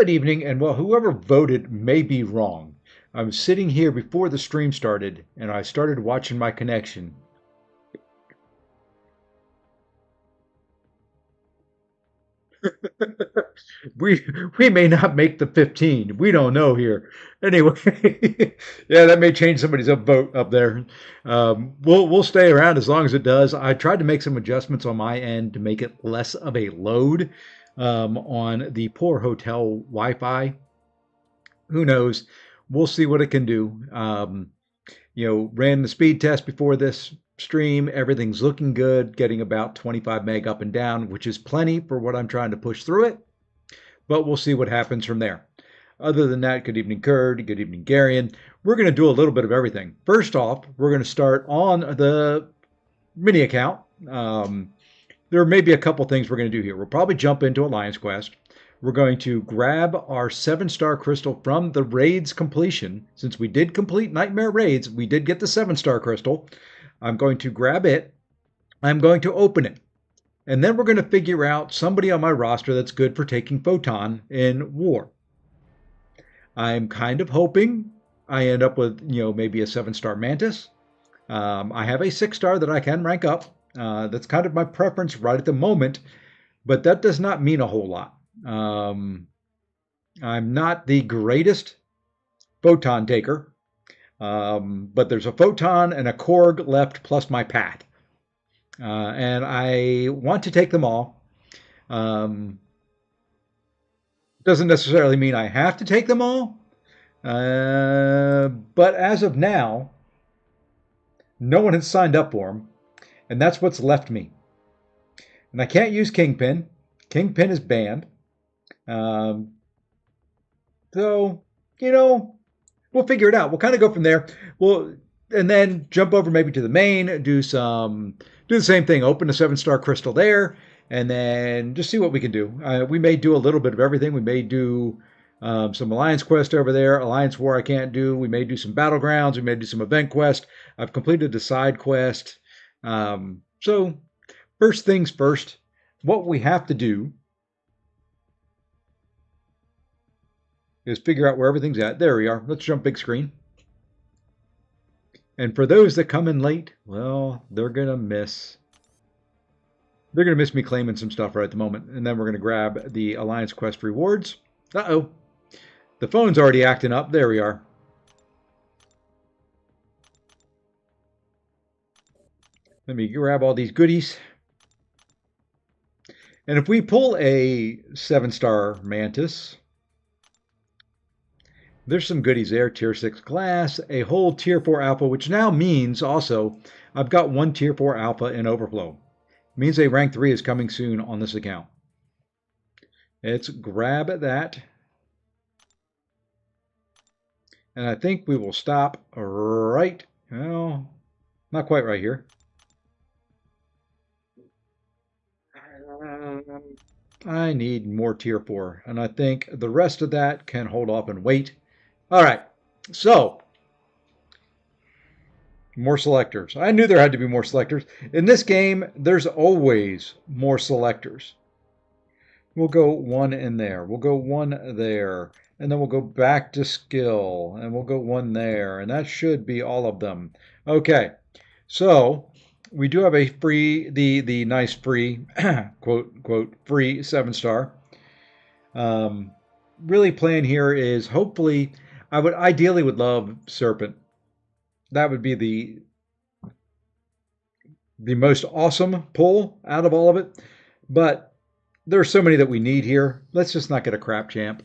Good evening, and well, whoever voted may be wrong. I'm sitting here before the stream started, and I started watching my connection. we we may not make the 15. We don't know here. Anyway, yeah, that may change somebody's vote up there. We'll stay around as long as it does. I tried to make some adjustments on my end to make it less of a load on the poor hotel Wi-Fi. Who knows? We'll see what it can do. Ran the speed test before this stream. Everything's looking good, getting about 25 meg up and down, which is plenty for what I'm trying to push through it. But we'll see what happens from there. Other than that, good evening, Kurd. Good evening, Garion. We're going to do a little bit of everything. First off, we're going to start on the mini account. There may be a couple things we're going to do here. We'll probably jump into Alliance Quest. We're going to grab our 7-star crystal from the raid's completion. Since we did complete Nightmare Raids, we did get the 7-star crystal. I'm going to grab it. I'm going to open it. And then we're going to figure out somebody on my roster that's good for taking Photon in war. I'm kind of hoping I end up with, maybe a 7-star Mantis. I have a 6-star that I can rank up. That's kind of my preference right at the moment, but that does not mean a whole lot. I'm not the greatest photon taker, but there's a photon and a Korg left plus my path. And I want to take them all. Doesn't necessarily mean I have to take them all. But as of now, no one has signed up for them. And that's what's left me. And I can't use Kingpin. Kingpin is banned. So, we'll figure it out. We'll kind of go from there. And then jump over maybe to the main, do the same thing. Open a 7-star crystal there, and then just see what we can do. We may do a little bit of everything. We may do some Alliance Quest over there. Alliance War I can't do. We may do some Battlegrounds. We may do some Event Quest. I've completed the side quest. So first things first, what we have to do is figure out where everything's at. There we are. Let's jump big screen. And for those that come in late, well, they're going to miss. They're going to miss me claiming some stuff right at the moment. And then we're going to grab the Alliance Quest rewards. Uh-oh. The phone's already acting up. There we are. Let me grab all these goodies. And if we pull a 7-star Mantis, there's some goodies there. Tier 6 glass, a whole Tier 4 alpha, which now means also I've got one Tier 4 alpha in overflow. It means a rank 3 is coming soon on this account. Let's grab that. And I think we will stop right, well, not quite right here. I need more Tier 4, and I think the rest of that can hold off and wait. All right, so more selectors. I knew there had to be more selectors. In this game, there's always more selectors. We'll go one in there. We'll go one there. And then we'll go back to skill. And we'll go one there. And that should be all of them. Okay, so we do have a free, the nice free, quote, free 7-star. Really plan here is hopefully, I would ideally would love Serpent. That would be the most awesome pull out of all of it. But there are so many that we need here. Let's just not get a crap champ.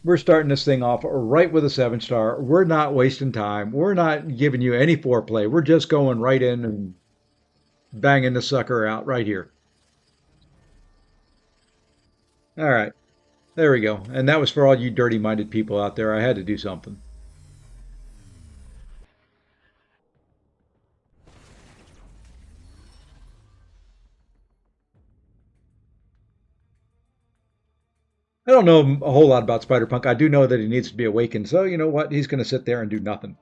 We're starting this thing off right with a 7-star. We're not wasting time. We're not giving you any foreplay. We're just going right in and banging the sucker out right here. All right. There we go. And that was for all you dirty-minded people out there. I had to do something. I don't know a whole lot about Spider-Punk. I do know that he needs to be awakened. So you know what? He's going to sit there and do nothing.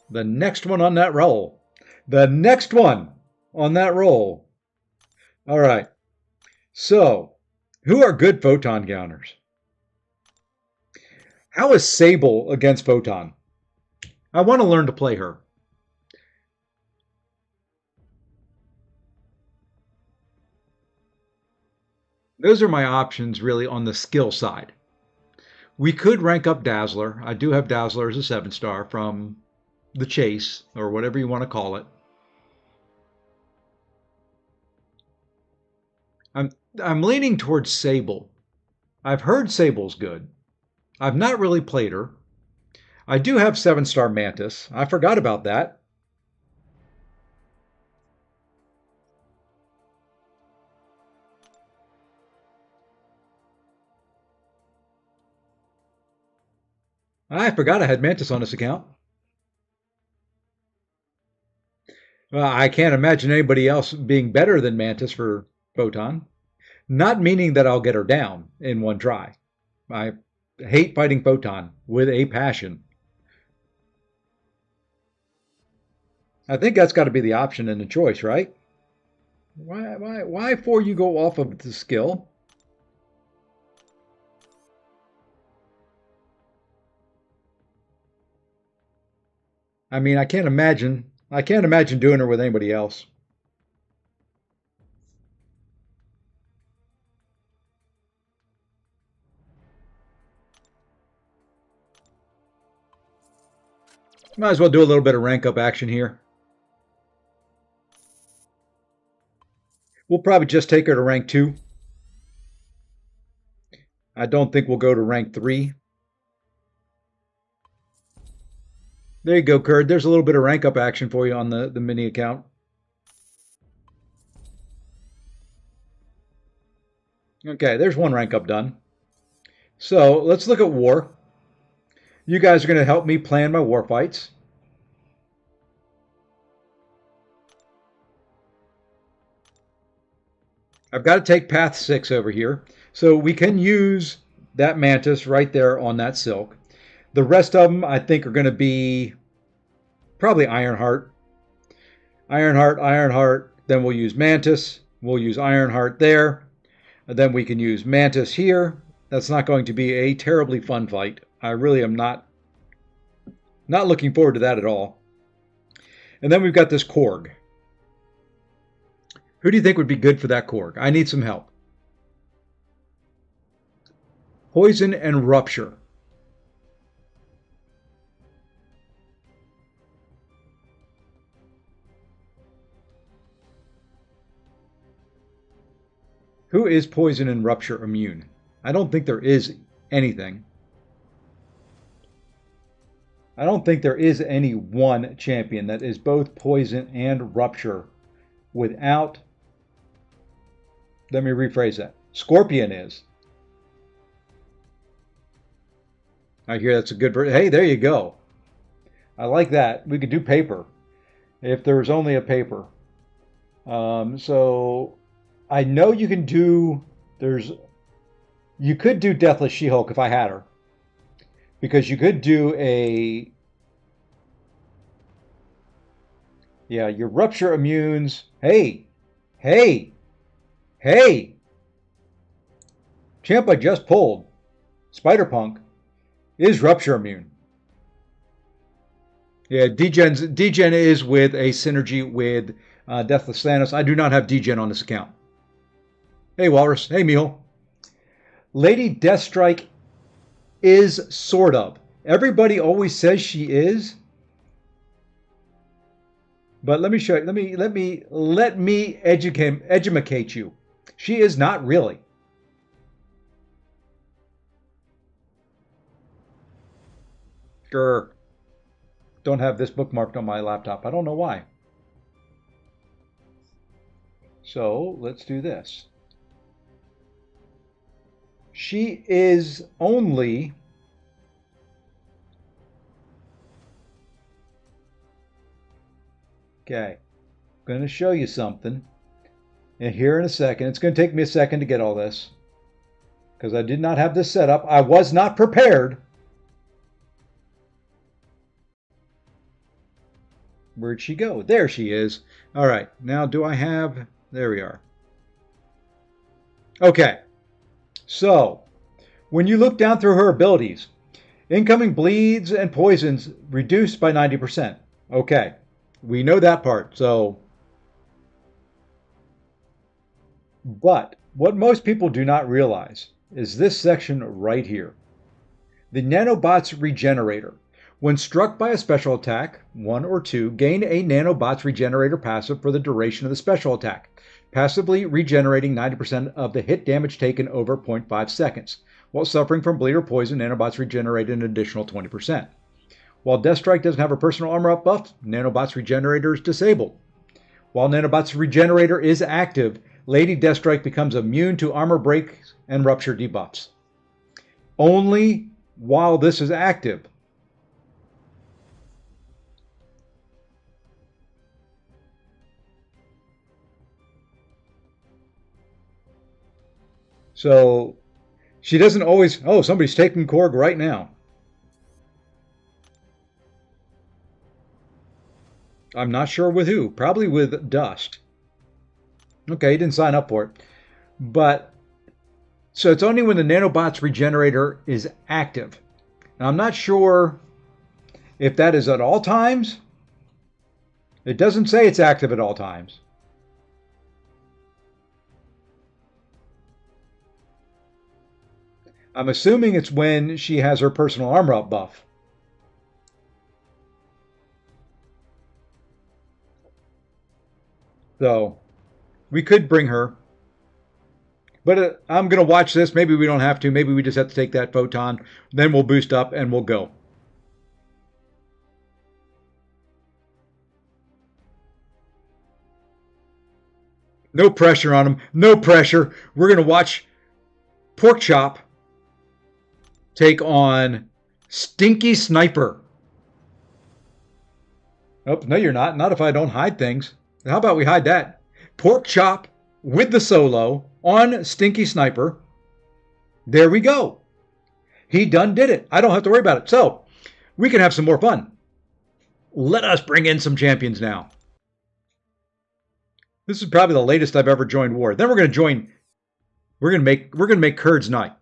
The next one on that roll. The next one on that roll. All right. So, who are good photon counters? How is Sable against photon? I want to learn to play her. Those are my options really on the skill side. We could rank up Dazzler. I do have Dazzler as a 7-star from the chase or whatever you want to call it. I'm I'm leaning towards Sable. I've heard Sable's good. I've not really played her. I do have 7-star Mantis. I forgot about that. I forgot I had Mantis on this account. I can't imagine anybody else being better than Mantis for Photon. Not meaning that I'll get her down in one try. I hate fighting Photon with a passion. I think that's got to be the option and the choice, right? Why for you go off of the skill? I mean, I can't imagine doing her with anybody else. Might as well do a little bit of rank up action here. We'll probably just take her to rank 2. I don't think we'll go to rank 3. There you go, Kurt. There's a little bit of rank up action for you on the mini account. Okay, there's one rank up done. So let's look at war. You guys are going to help me plan my war fights. I've got to take path 6 over here. So we can use that Mantis right there on that Silk. The rest of them, I think, are going to be probably Ironheart. Ironheart, Ironheart. Then we'll use Mantis. We'll use Ironheart there. And then we can use Mantis here. That's not going to be a terribly fun fight. I really am not looking forward to that at all. And then we've got this Korg. Who do you think would be good for that Korg? I need some help. Poison and Rupture. Who is Poison and Rupture immune? I don't think there is anything. I don't think there is any one champion that is both Poison and Rupture without. Let me rephrase that. Scorpion is. I hear that's a good version. Hey, there you go. I like that. We could do paper if there was only a paper. So I know you can do. You could do Deathless She-Hulk if I had her, because you could do a. Yeah, your Rupture immunes. Hey, hey, hey. Champ I just pulled, Spider-Punk, is Rupture immune. Yeah, Degen is with a synergy with Deathless Thanos. I do not have Degen on this account. Hey, Walrus. Hey, Mule. Lady Deathstrike is sort of. Everybody always says she is. But let me show you. Let me educate you. She is not really. Grr. Don't have this bookmarked on my laptop. I don't know why. So let's do this. She is only. Okay. I'm going to show you something. And here in a second. It's going to take me a second to get all this, because I did not have this set up. I was not prepared. Where'd she go? There she is. All right. Now, do I have... There we are. Okay, so when you look down through her abilities, incoming bleeds and poisons reduced by 90%. Okay, we know that part. So, but what most people do not realize is this section right here. The nanobot's regenerator. When struck by a special attack, 1 or 2, gain a nanobot's regenerator passive for the duration of the special attack, passively regenerating 90% of the hit damage taken over zero point 0.5 seconds. While suffering from bleed or poison, nanobots regenerate an additional 20%. While Deathstrike doesn't have a personal armor up buff, nanobot's regenerator is disabled. While nanobot's regenerator is active, Lady Deathstrike becomes immune to armor break and rupture debuffs. Only while this is active. So she doesn't always, oh, somebody's taking Korg right now. I'm not sure with who. Probably with Dust. Okay, he didn't sign up for it. But, so it's only when the nanobot's regenerator is active. Now, I'm not sure if that is at all times. It doesn't say it's active at all times. I'm assuming it's when she has her personal armor up buff. So we could bring her. But I'm going to watch this. Maybe we don't have to. Maybe we just have to take that photon. Then we'll boost up and we'll go. No pressure on them. No pressure. We're going to watch Pork Chop take on Stinky Sniper. Oh, no, you're not. Not if I don't hide things. How about we hide that? Pork Chop with the solo on Stinky Sniper. There we go. He done did it. I don't have to worry about it. So we can have some more fun. Let us bring in some champions now. This is probably the latest I've ever joined war. Then we're going to join. We're going to make Kurd's Knight.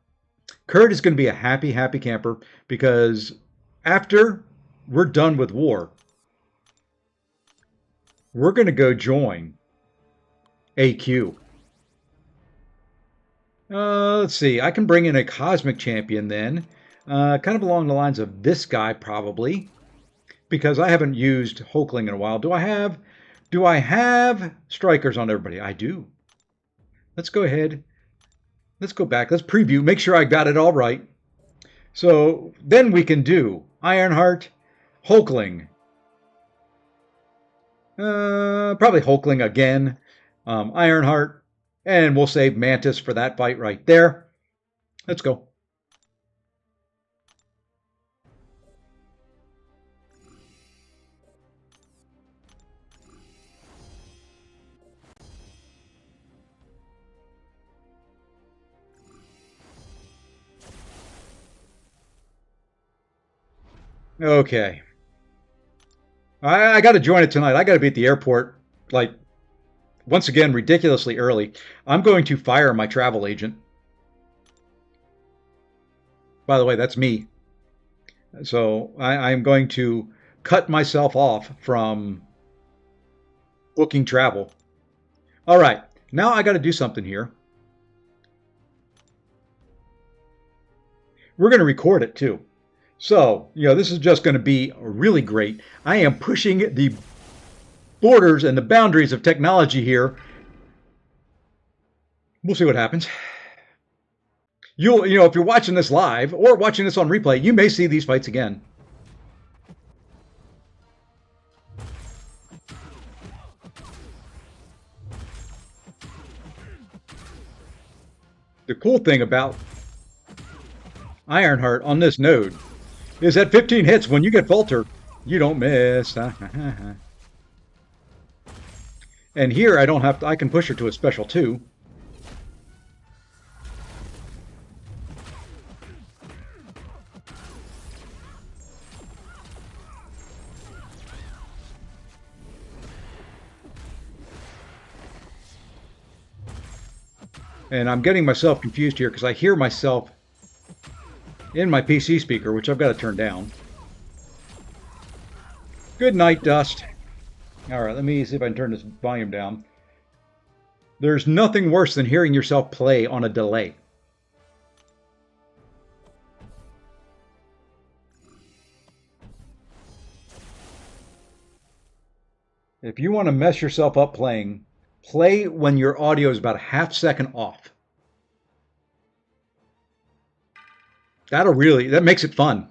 Kurd is going to be a happy, happy camper because after we're done with war, we're going to go join AQ. Let's see. I can bring in a cosmic champion then, kind of along the lines of this guy probably, because I haven't used Hulkling in a while. Do I have strikers on everybody? I do. Let's go ahead. Let's go back. Let's preview. Make sure I got it all right. So then we can do Ironheart, Hulkling. Probably Hulkling again. Ironheart. And we'll save Mantis for that fight right there. Let's go. Okay. I got to join it tonight. I got to be at the airport, like, once again, ridiculously early. I'm going to fire my travel agent. By the way, that's me. So I'm going to cut myself off from booking travel. All right. Now I got to do something here. We're going to record it too. So, this is just going to be really great. I am pushing the borders and the boundaries of technology here. We'll see what happens. If you're watching this live or watching this on replay, you may see these fights again. The cool thing about Ironheart on this node is at 15 hits, when you get Falter, you don't miss. And here I don't have to, I can push her to a special too. And I'm getting myself confused here because I hear myself in my PC speaker, which I've got to turn down. Good night, Dust. All right, let me see if I can turn this volume down. There's nothing worse than hearing yourself play on a delay. If you want to mess yourself up playing, play when your audio is about a half second off. That makes it fun.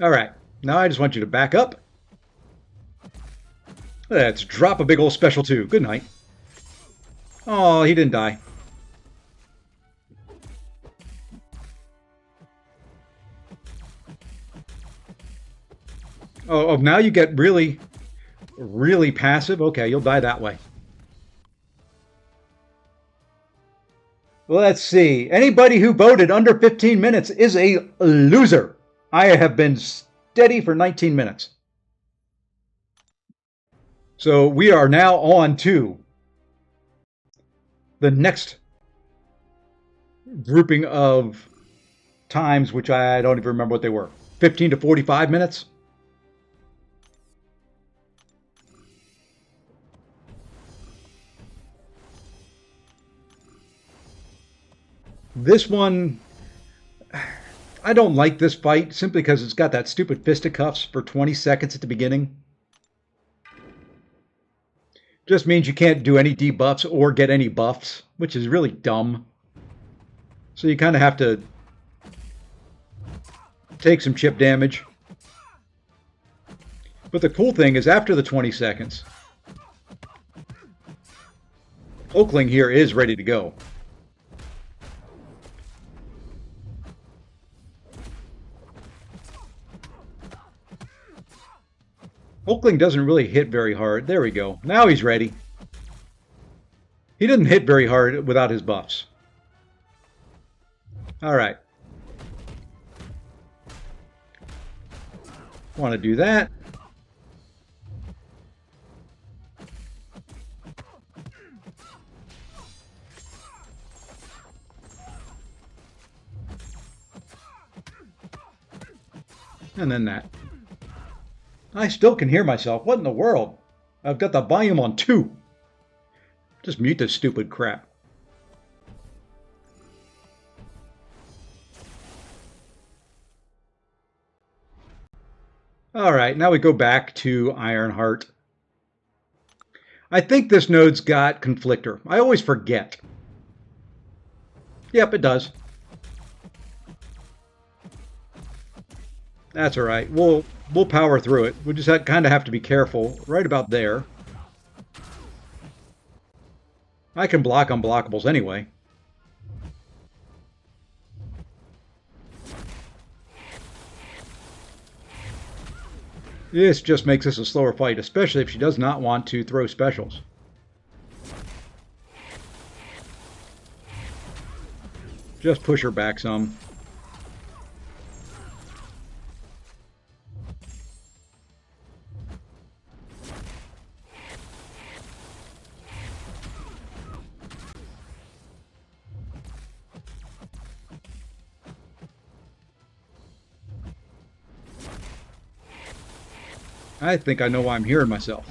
All right, now I just want you to back up. Let's drop a big old special too. Good night. Oh, he didn't die. Oh, now you get really, really passive. Okay, you'll die that way. Let's see. Anybody who voted under 15 minutes is a loser. I have been steady for 19 minutes. So we are now on to the next grouping of times, which I don't even remember what they were. 15 to 45 minutes. This one, I don't like this fight simply because it's got that stupid fisticuffs for 20 seconds at the beginning. Just means you can't do any debuffs or get any buffs, which is really dumb. So you kind of have to take some chip damage. But the cool thing is after the 20 seconds, Oakling here is ready to go. Oakling doesn't really hit very hard. There we go. Now he's ready. He doesn't hit very hard without his buffs. All right. Want to do that. And then that. I still can hear myself. What in the world? I've got the volume on 2. Just mute this stupid crap. All right, now we go back to Ironheart. I think this node's got Conflictor. I always forget. Yep, it does. That's all right. We'll power through it. We just kind of have to be careful right about there. I can block unblockables anyway. This just makes this a slower fight, especially if she does not want to throw specials. Just push her back some. I think I know why I'm hearing myself.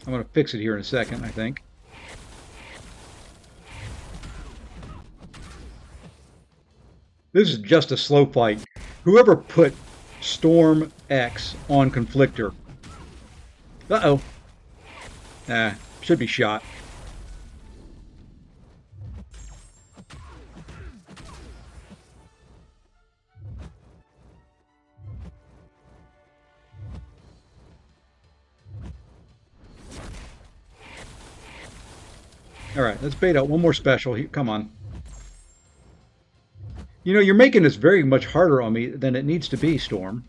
I'm going to fix it here in a second, I think. This is just a slow fight. Whoever put Storm X on Conflictor. Uh-oh. Should be shot. All right, let's bait out one more special. Come on. You know, you're making this very much harder on me than it needs to be, Storm.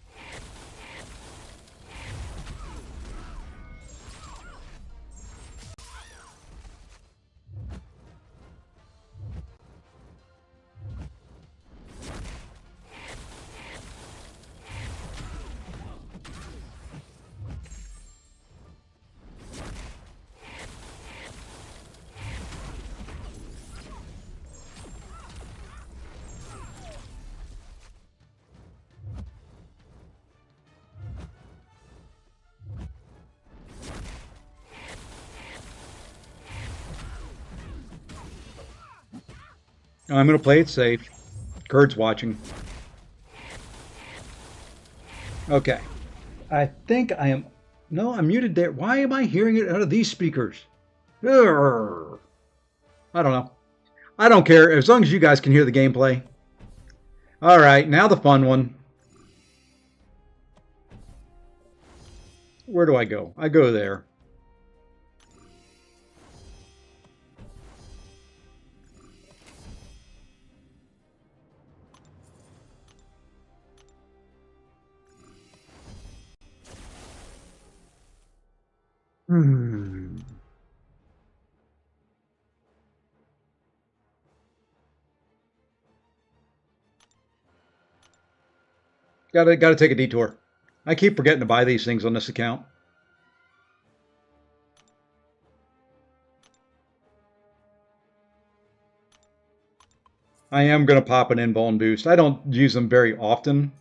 I'm going to play it safe. Kurt's watching. Okay. I think I am. No, I'm muted there. Why am I hearing it out of these speakers? Urgh. I don't know. I don't care as long as you guys can hear the gameplay. All right, now the fun one. Where do I go? I go there. Hmm. Gotta take a detour. I keep forgetting to buy these things on this account. I am gonna pop an invuln boost. I don't use them very often,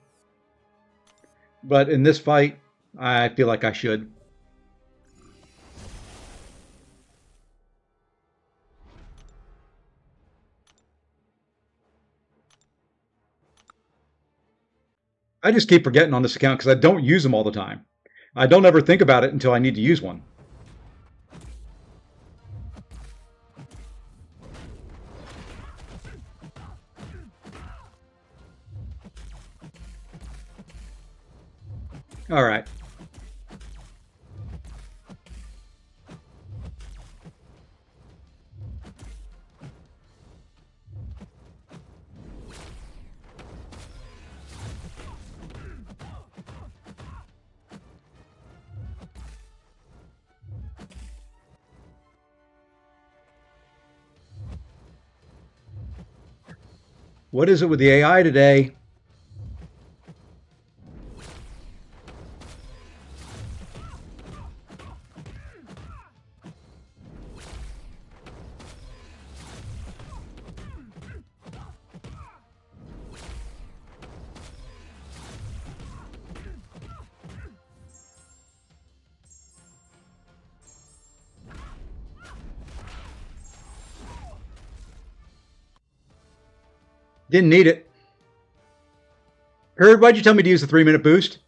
but in this fight, I feel like I should. I just keep forgetting on this account because I don't use them all the time. I don't ever think about it until I need to use one. All right. What is it with the AI today? Didn't need it. Heard, why'd you tell me to use the 3-minute boost?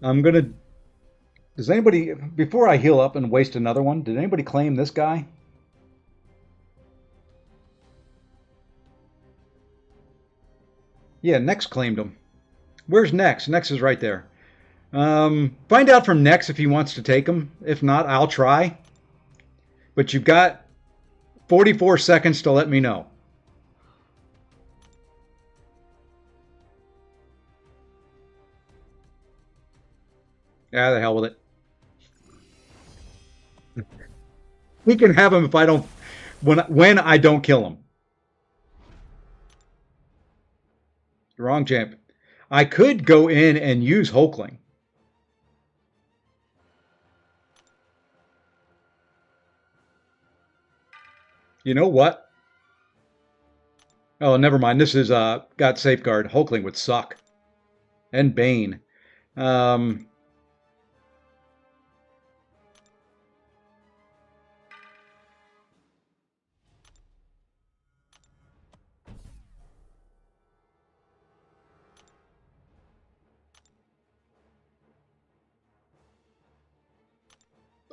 I'm gonna. Does anybody, before I heal up and waste another one, did anybody claim this guy? Yeah, Nex claimed him. Where's Nex? Nex is right there. Find out from Nex if he wants to take him. If not, I'll try. But you've got 44 seconds to let me know. Yeah, the hell with it. He can have him if I don't when I don't kill him. Wrong champ. I could go in and use Hulkling. You know what? Oh, never mind. This is got safeguard. Hulkling would suck. And Bane. Um,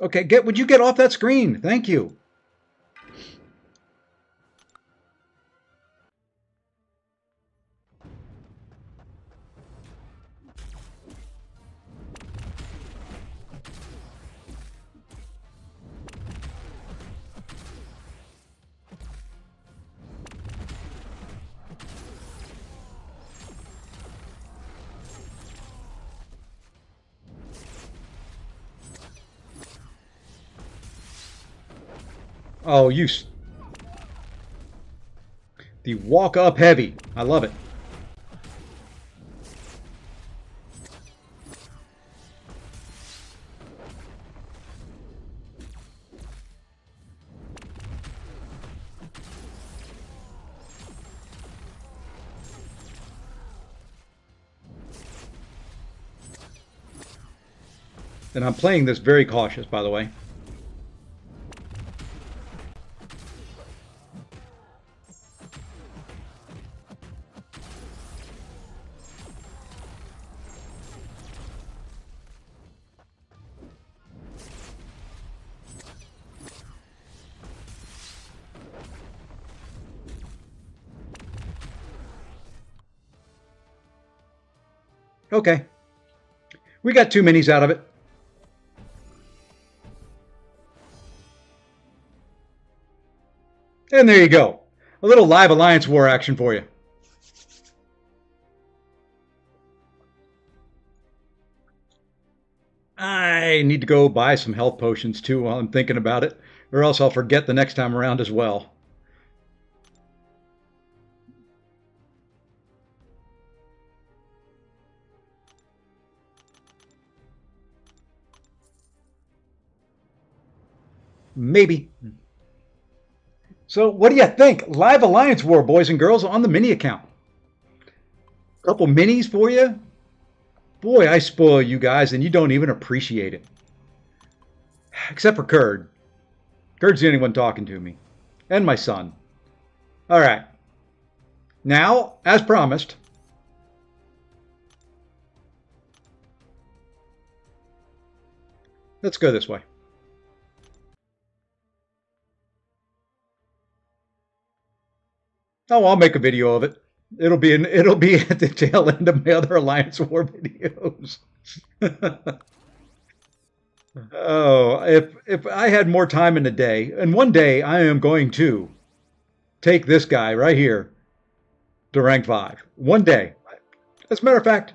Okay, would you get off that screen? Thank you. Oh, the walk up heavy. I love it. And I'm playing this very cautious, by the way. Okay. We got 2 minis out of it. And there you go. A little live Alliance War action for you. I need to go buy some health potions too while I'm thinking about it, or else I'll forget the next time around as well. Maybe. So, what do you think? Live Alliance War, boys and girls, on the mini account. Couple minis for you? Boy, I spoil you guys, and you don't even appreciate it. Except for Kurd. Kurd's the only one talking to me. And my son. All right. Now, as promised, let's go this way. Oh, I'll make a video of it. It'll be at the tail end of my other Alliance War videos. Oh, if I had more time in a day, and one day I am going to take this guy right here to rank 5. One day. As a matter of fact,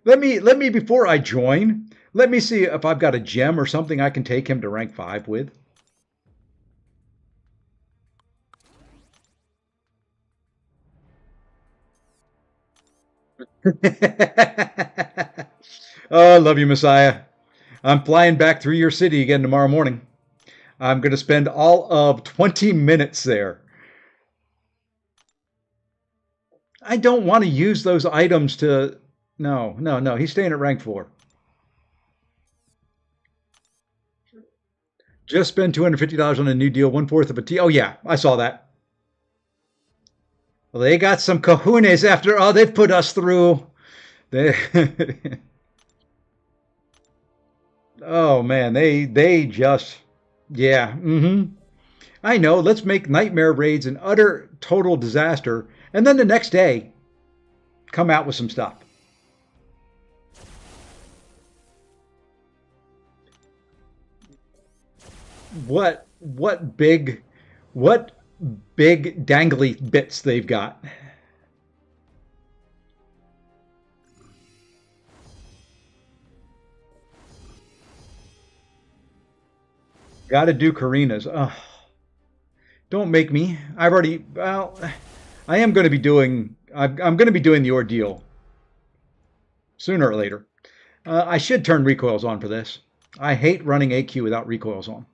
let me before I join, let me see if I've got a gem or something I can take him to rank 5 with. Oh, I love you, Messiah. I'm flying back through your city again tomorrow morning. I'm going to spend all of 20 minutes there. I don't want to use those items to. No, no, no. He's staying at rank 4. Just spend $250 on a new deal, one fourth of a T. Oh, yeah, I saw that. Well, they got some cojones after all they've put us through. They, oh man, they just yeah. I know. Let's make nightmare raids an utter total disaster, and then the next day come out with some stuff. What what big dangly bits they've got. Got to do Karina's. Oh, don't make me. I've already. Well, I am going to be doing. I'm going to be doing the ordeal sooner or later. I should turn recoils on for this. I hate running AQ without recoils on.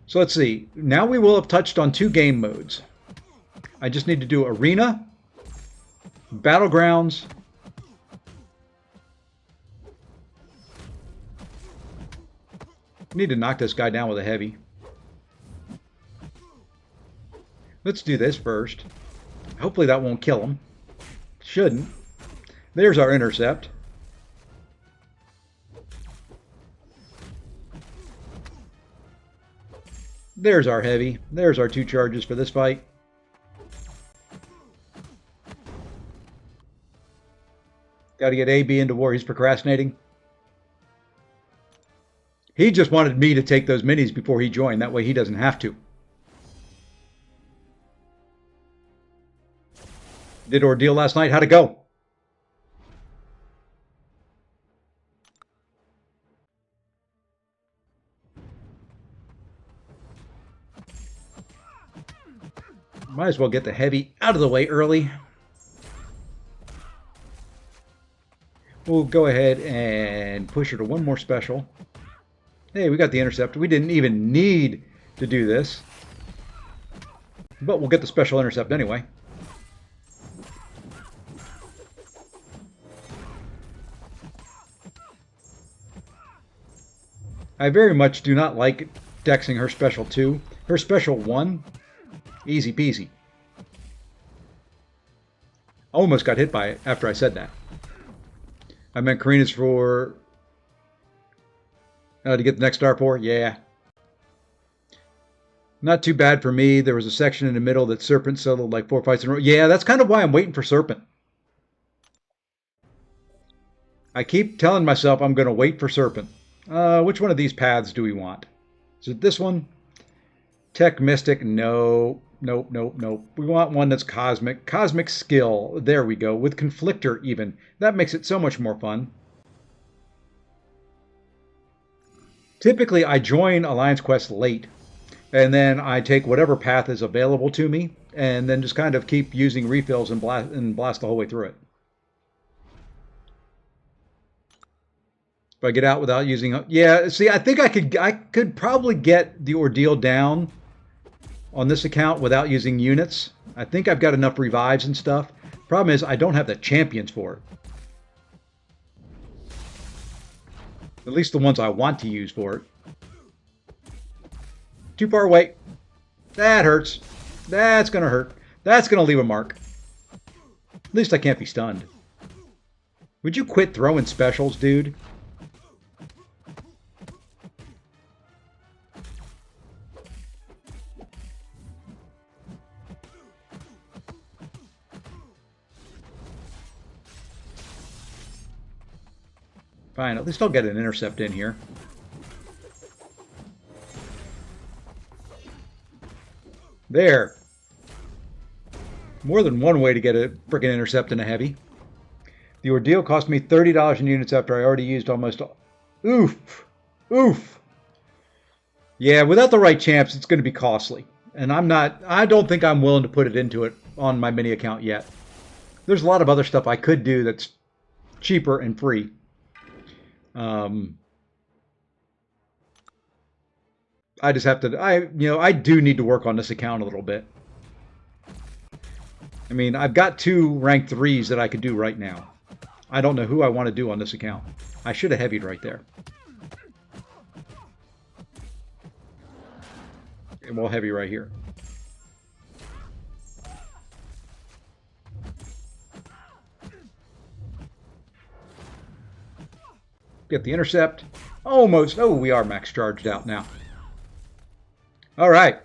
So let's see. Now we will have touched on 2 game modes. I just need to do Arena, Battlegrounds, need to knock this guy down with a heavy. Let's do this first. Hopefully that won't kill him. Shouldn't. There's our intercept. There's our heavy. There's our 2 charges for this fight. Got to get AB into war. He's procrastinating. He just wanted me to take those minis before he joined. That way he doesn't have to. Did ordeal last night. How'd it go? Might as well get the heavy out of the way early. We'll go ahead and push her to 1 more special. Hey, we got the intercept. We didn't even need to do this. But we'll get the special intercept anyway. I very much do not like dexing her special 2. Her special 1, easy peasy. Almost got hit by it after I said that. I meant Karina's for... to get the next star for? Yeah. Not too bad for me. There was a section in the middle that Serpent soloed like 4 fights in a row. Yeah, that's kind of why I'm waiting for Serpent. I keep telling myself I'm going to wait for Serpent. Which one of these paths do we want? Is it this one? Tech Mystic? No. Nope, nope, nope. We want one that's Cosmic. Cosmic Skill. There we go. With Conflictor even. That makes it so much more fun. Typically, I join Alliance Quest late, and then I take whatever path is available to me, and then just kind of keep using refills and blast the whole way through it. If I get out without using... Yeah, see, I think I could probably get the ordeal down on this account without using units. I think I've got enough revives and stuff. Problem is, I don't have the champions for it. At least the ones I want to use for it. Too far away. That hurts. That's going to hurt. That's going to leave a mark. At least I can't be stunned. Would you quit throwing specials, dude? Fine, at least I'll get an intercept in here. There. More than one way to get a frickin' intercept in a heavy. The ordeal cost me $30 in units after I already used almost all. Oof. Oof. Yeah, without the right champs, it's going to be costly. And I don't think I'm willing to put it into it on my mini account yet. There's a lot of other stuff I could do that's cheaper and free. I just have to, I do need to work on this account a little bit. I mean, I've got 2 rank 3s that I could do right now. I don't know who I want to do on this account. I should have heavied right there. And we'll heavy right here. Get the intercept. Almost. Oh, we are max charged out now. All right.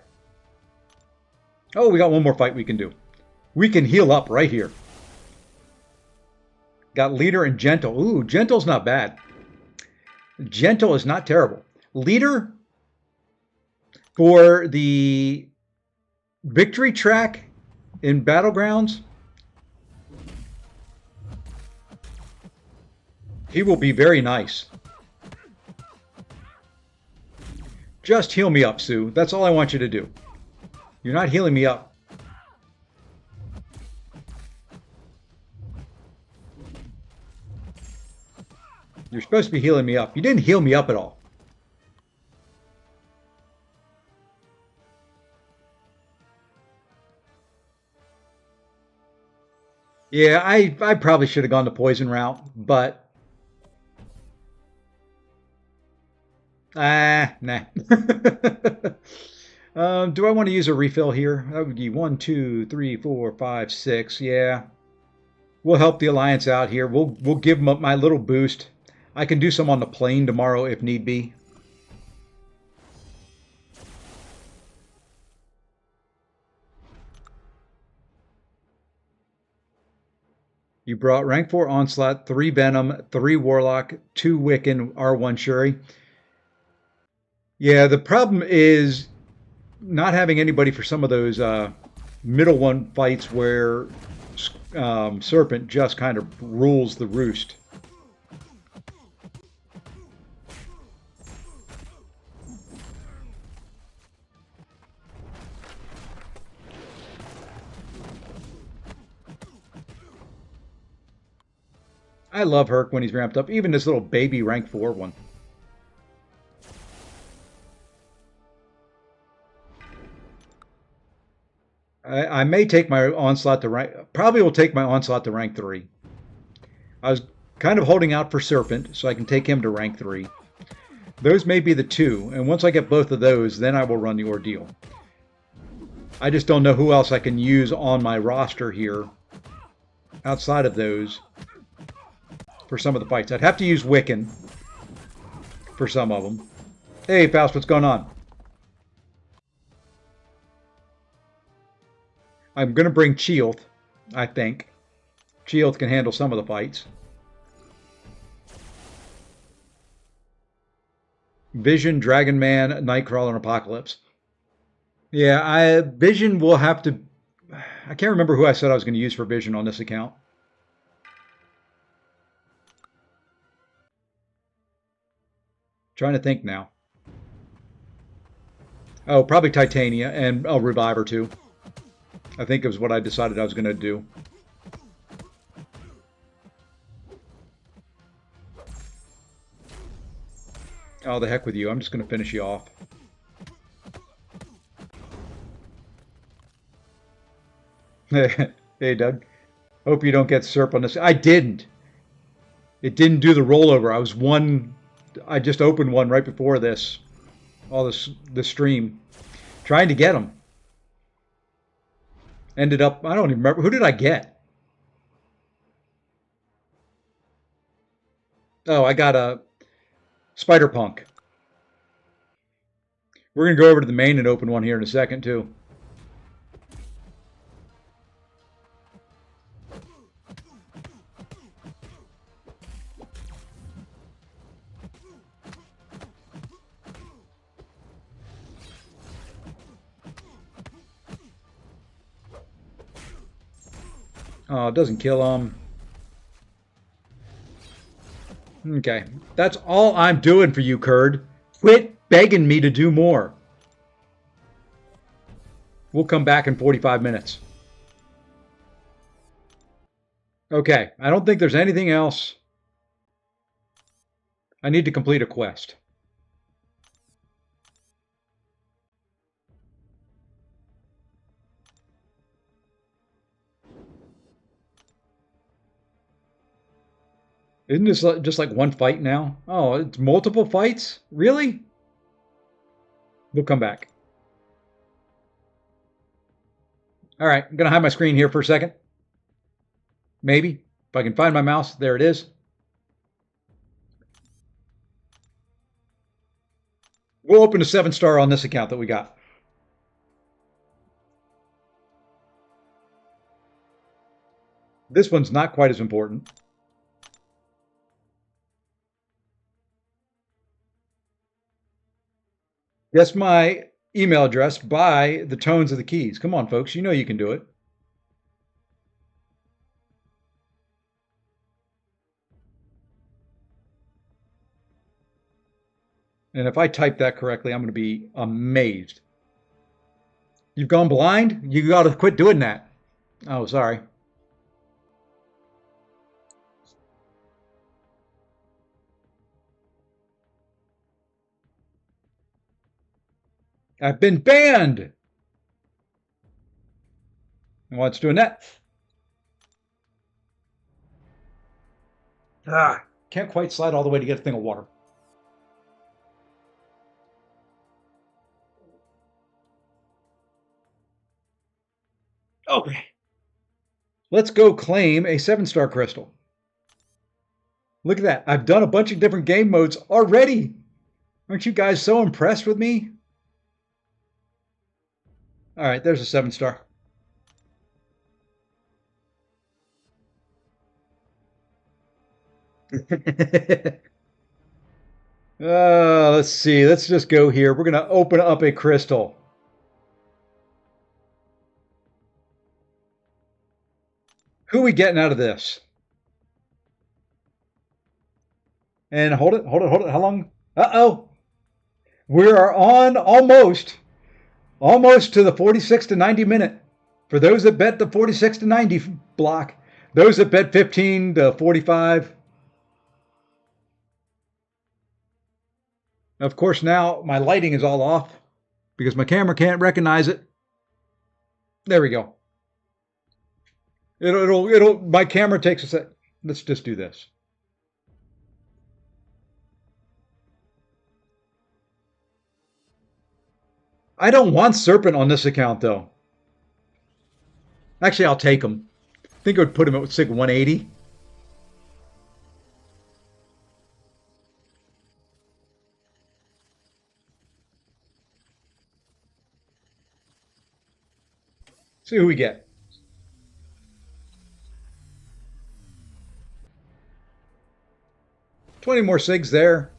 Oh, we got one more fight we can do. We can heal up right here. Got Leader and Gentle. Ooh, Gentle's not bad. Gentle is not terrible. Leader, for the victory track in Battlegrounds, he will be very nice. Just heal me up, Sue. That's all I want you to do. You're not healing me up. You're supposed to be healing me up. You didn't heal me up at all. Yeah, I probably should have gone the poison route, but... nah. Do I want to use a refill here? That would be 1, 2, 3, 4, 5, 6. Yeah. We'll help the Alliance out here. We'll give them my little boost. I can do some on the plane tomorrow if need be. You brought rank 4 Onslaught, 3 Venom, 3 Warlock, 2 Wiccan, R1 Shuri. Yeah, the problem is not having anybody for some of those middle one fights where Serpent just kind of rules the roost. I love Herc when he's ramped up, even this little baby rank 4 one. I may take my Onslaught to rank, probably will take my Onslaught to rank 3. I was kind of holding out for Serpent so I can take him to rank 3. Those may be the two, and once I get both of those, then I will run the Ordeal. I just don't know who else I can use on my roster here outside of those for some of the fights. I'd have to use Wiccan for some of them. Hey, Faust, what's going on? I'm going to bring Chioth, I think. Chioth can handle some of the fights. Vision, Dragon Man, Nightcrawler, and Apocalypse. Yeah, Vision will have to... I can't remember who I said I was going to use for Vision on this account. Trying to think now. Oh, probably Titania and a Reviver too. I think it was what I decided I was going to do. Oh, the heck with you. I'm just going to finish you off. Hey, Doug. Hope you don't get Serp on this. I didn't. It didn't do the rollover. I just opened one right before this. The stream. Trying to get him. Ended up, I don't even remember. Who did I get? Oh, I got a Spider Punk. We're going to go over to the main and open one here in a second, too. Oh, it doesn't kill him. Okay. That's all I'm doing for you, Kurd. Quit begging me to do more. We'll come back in 45 minutes. Okay. I don't think there's anything else. I need to complete a quest. Isn't this just like one fight now? Oh, it's multiple fights? Really? We'll come back. All right, I'm going to hide my screen here for a second. Maybe. If I can find my mouse, there it is. We'll open a 7-star on this account that we got. This one's not quite as important. Guess my email address by the tones of the keys. Come on, folks. You know you can do it. And if I type that correctly, I'm going to be amazed. You've gone blind? You got to quit doing that. Oh, sorry. I've been banned. While it's doing that. Can't quite slide all the way to get a thing of water. Okay. Let's go claim a 7-star crystal. Look at that. I've done a bunch of different game modes already. Aren't you guys so impressed with me? All right, there's a 7-star. Let's see. Let's just go here. We're going to open up a crystal. Who are we getting out of this? And hold it, hold it, hold it. How long? Uh-oh. We are on almost to the 46 to 90 minute. For those that bet the 46 to 90 block, those that bet 15 to 45. Of course, now my lighting is all off because my camera can't recognize it. There we go. My camera takes a sec. Let's just do this. I don't want Serpent on this account, though. Actually, I'll take him. I think I would put him at SIG 180. See who we get. $20 more SIGs there.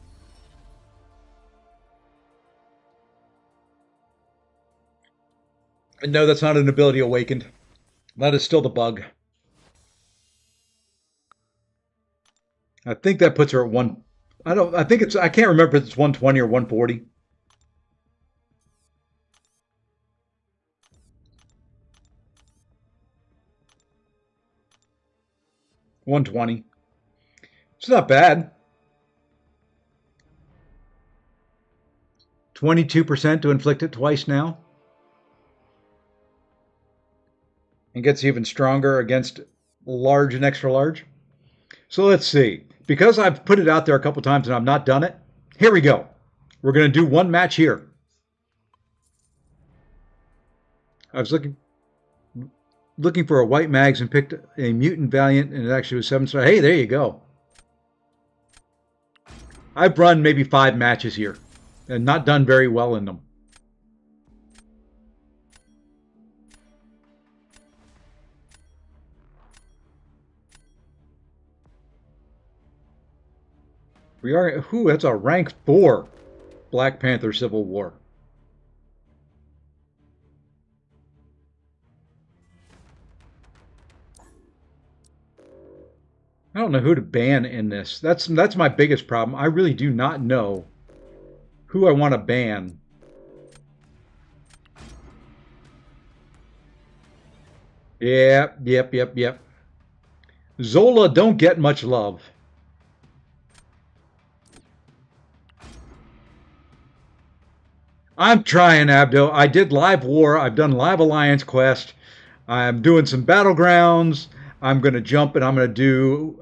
And no, that's not an ability awakened. That is still the bug. I think that puts her at one. I think it's. I can't remember if it's 120 or 140. $120. It's not bad. 22% to inflict it twice now. And gets even stronger against large and extra large. So let's see. Because I've put it out there a couple times and I've not done it, here we go. We're going to do one match here. I was looking for a white mags and picked a mutant valiant, and it actually was 7-star. Hey, there you go. I've run maybe 5 matches here and not done very well in them. We are, that's a rank 4 Black Panther Civil War. I don't know who to ban in this. That's my biggest problem. I really do not know who I want to ban. Yep. Zola don't get much love. I'm trying, Abdo. I did Live War. I've done Live Alliance Quest. I'm doing some Battlegrounds. I'm going to jump and I'm going to do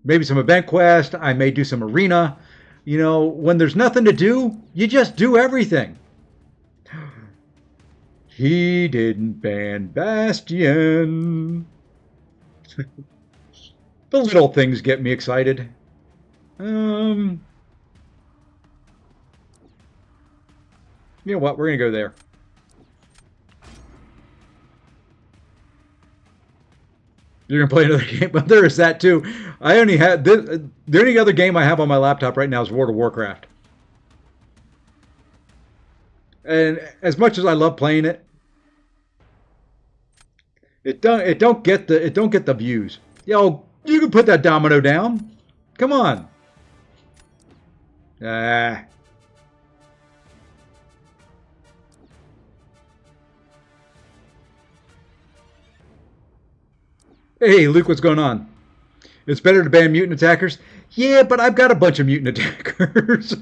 maybe some Event Quest. I may do some Arena. You know, when there's nothing to do, you just do everything. He didn't ban Bastion. The little things get me excited. You know what? We're going to go there. You're going to play another game? But there is that too. I only had the only other game I have on my laptop right now is World of Warcraft. And as much as I love playing it, it don't get the views. Yo, you can put that domino down. Come on. Ah. Hey, Luke, what's going on? It's better to ban mutant attackers? Yeah, but I've got a bunch of mutant attackers.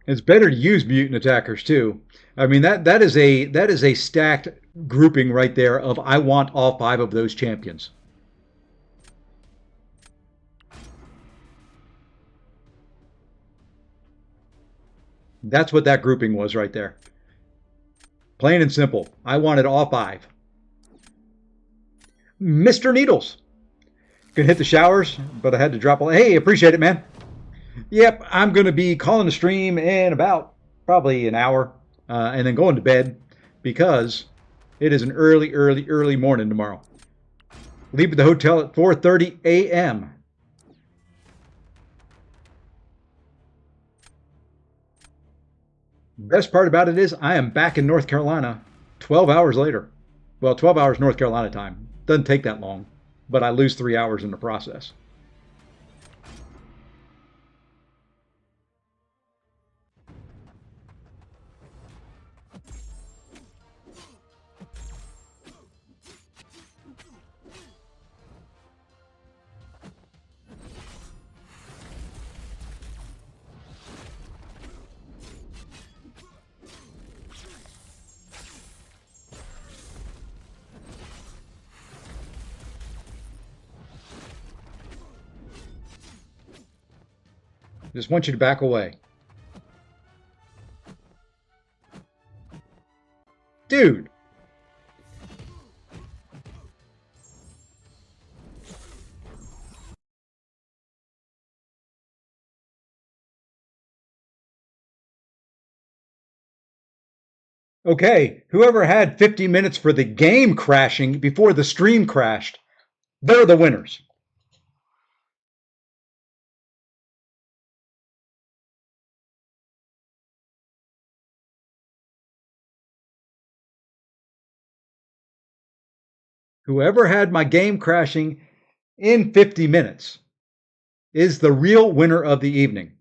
It's better to use mutant attackers too. I mean that is a stacked grouping right there of I want all five of those champions. That's what that grouping was right there. Plain and simple. I wanted all five. Mr. Needles. Gonna hit the showers, but I had to drop a hey, appreciate it, man. Yep, I'm gonna be calling the stream in about probably an hour, and then going to bed because it is an early morning tomorrow. Leave the hotel at 4:30 a.m. Best part about it is I am back in North Carolina 12 hours later. Well, 12 hours North Carolina time. Doesn't take that long, but I lose 3 hours in the process. Just want you to back away. Dude, okay, whoever had 50 minutes for the game crashing before the stream crashed, they're the winners. Whoever had my game crashing in 50 minutes is the real winner of the evening.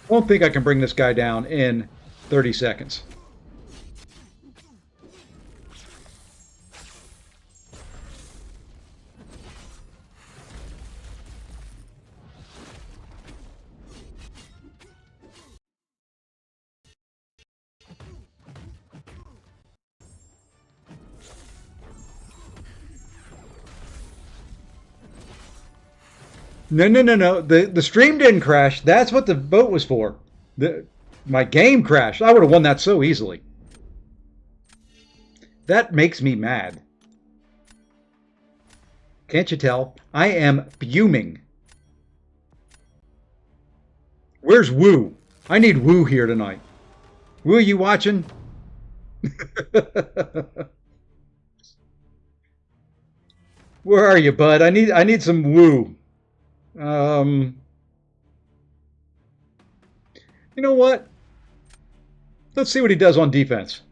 I don't think I can bring this guy down in 30 seconds. No, no, no, no. The stream didn't crash. That's what the vote was for. The My game crashed. I would have won that so easily. That makes me mad. Can't you tell? I am fuming. Where's Woo? I need Woo here tonight. Woo, you watching? Where are you, bud? I need some Woo. Um, you know what? Let's see what he does on defense.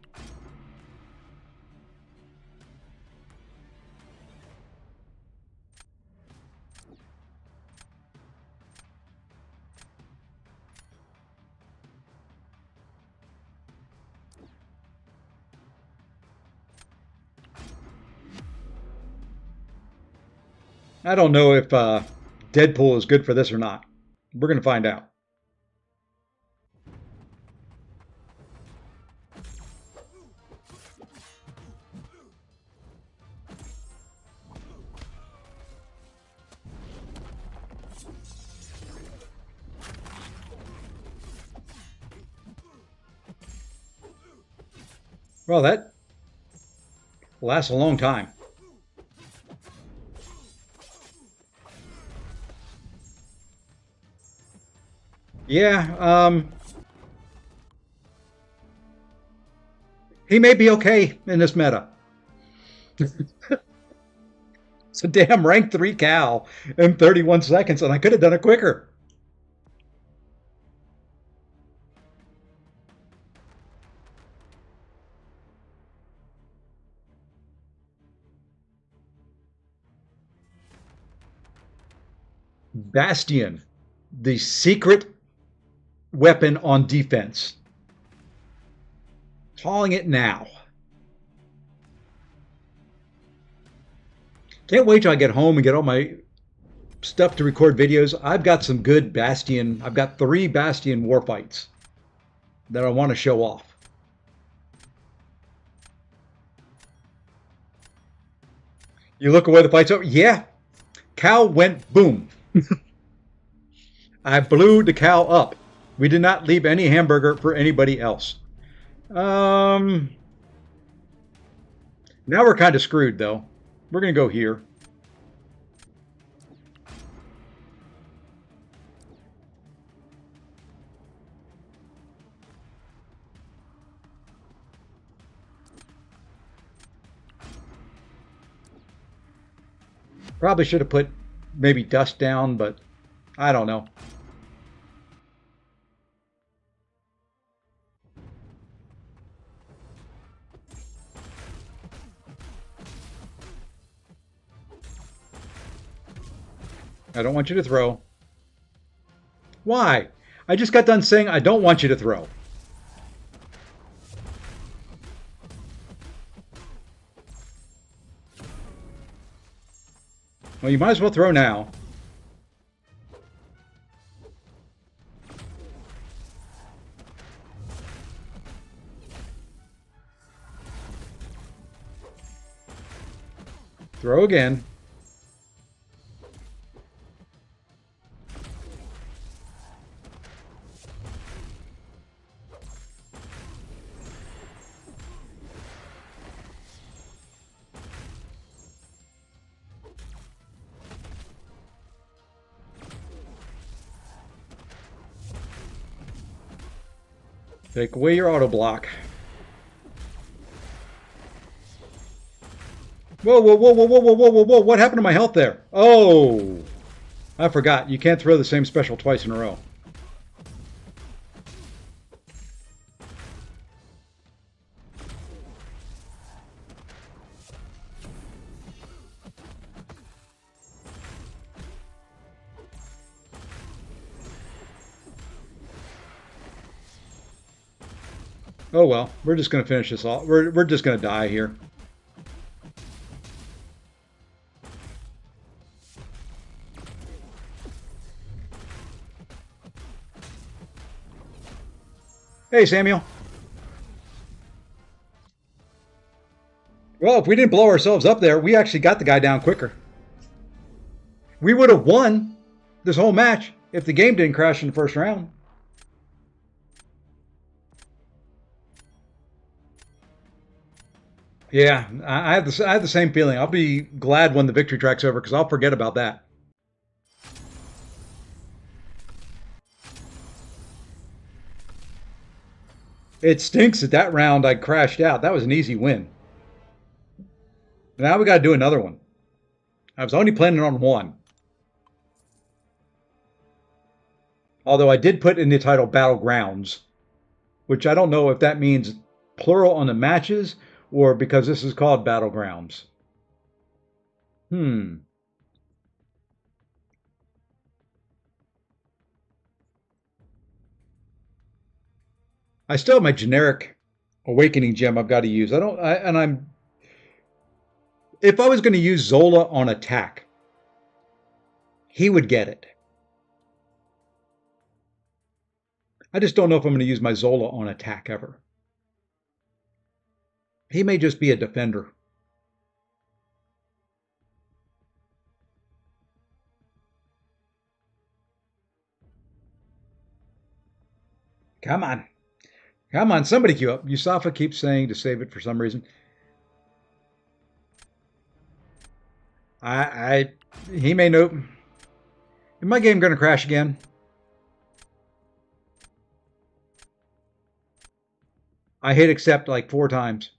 I don't know if Deadpool is good for this or not. We're going to find out. Well, that lasts a long time. Yeah, he may be okay in this meta. It's a damn rank 3 Cal in 31 seconds, and I could have done it quicker. Bastion. the secret weapon on defense. Calling it now. Can't wait till I get home and get all my stuff to record videos. I've got some good Bastion. I've got 3 Bastion war fights that I want to show off. You look away, the fight's over. Yeah, cow went boom. I blew the cow up. We did not leave any hamburger for anybody else. Um, Now we're kind of screwed, though. We're going to go here. Probably should have put maybe dust down, but I don't know. I don't want you to throw. Why? I just got done saying I don't want you to throw. Well, you might as well throw now. Throw again. Take away your auto block. Whoa, whoa, whoa, whoa, whoa, whoa, whoa, whoa, whoa. What happened to my health there? Oh, I forgot. You can't throw the same special twice in a row. Oh well, we're just going to finish this off. We're just going to die here. Hey, Samuel. Well, if we didn't blow ourselves up there, we actually got the guy down quicker. We would have won this whole match if the game didn't crash in the first round. Yeah, I have the same feeling. I'll be glad when the victory track's over because I'll forget about that. It stinks that that round I crashed out. That was an easy win. Now we got to do another one. I was only planning on one. Although I did put in the title Battlegrounds, which I don't know if that means plural on the matches or because this is called Battlegrounds. Hmm. I still have my generic awakening gem I've got to use. And I'm, if I was going to use Zola on attack, he would get it. I just don't know if I'm going to use my Zola on attack ever. He may just be a defender. Come on. Come on, somebody queue up. Yusafa keeps saying to save it for some reason. He may know. Is my game going to crash again? I hit accept like 4 times.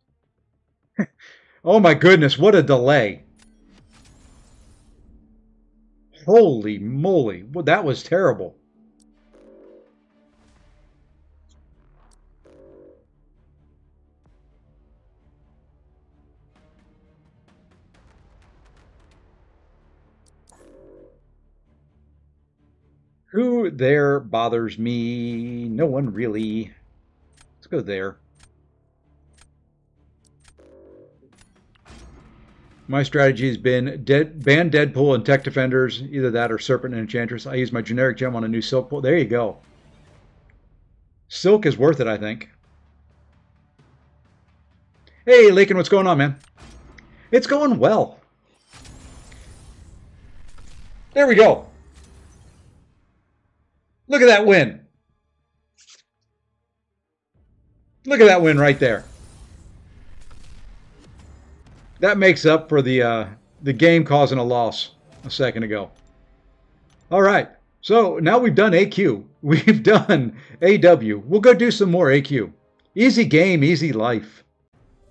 Oh my goodness, what a delay. Holy moly, well, that was terrible. Who there bothers me? No one really. Let's go there. My strategy has been ban Deadpool and Tech Defenders, either that or Serpent and Enchantress. I use my generic gem on a new Silk Pool. There you go. Silk is worth it, I think. Hey, Lakin, what's going on, man? It's going well. There we go. Look at that win. Look at that win right there. That makes up for the game causing a loss a second ago. All right. So now we've done AQ. We've done AW. We'll go do some more AQ. Easy game, easy life.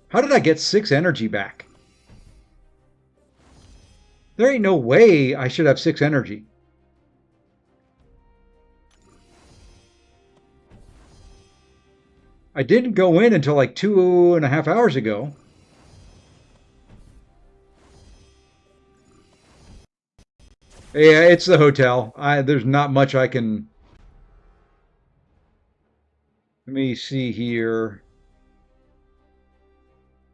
How did I get 6 energy back? There ain't no way I should have 6 energy. I didn't go in until like 2.5 hours ago. Yeah, it's the hotel. There's not much I can. Let me see here.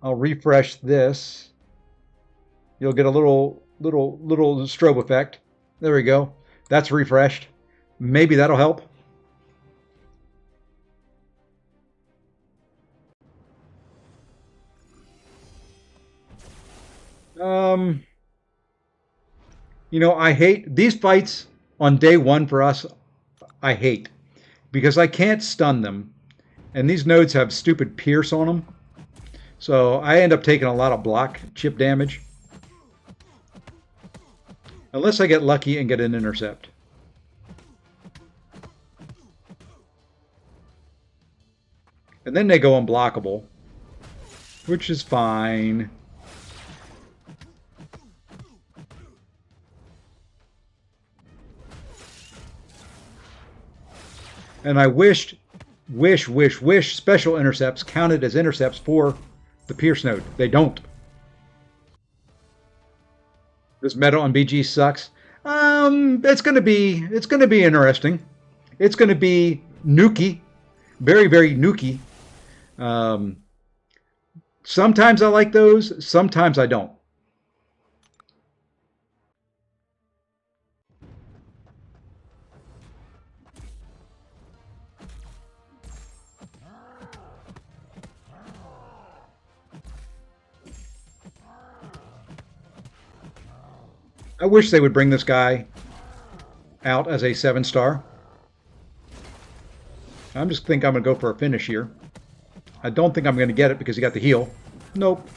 I'll refresh this. You'll get a little strobe effect. There we go. That's refreshed. Maybe that'll help. Um, I hate these fights on day one for us. I hate because I can't stun them, and these nodes have stupid pierce on them. So I end up taking a lot of block chip damage. Unless I get lucky and get an intercept. And then they go unblockable, which is fine. And I wish special intercepts counted as intercepts for the Pierce node. They don't. This meta on BG sucks. It's gonna be interesting. It's gonna be nuky, very nuky. Um, Sometimes I like those. Sometimes I don't. I wish they would bring this guy out as a 7-star. I just think I'm going to go for a finish here. I don't think I'm going to get it because he got the heal. Nope.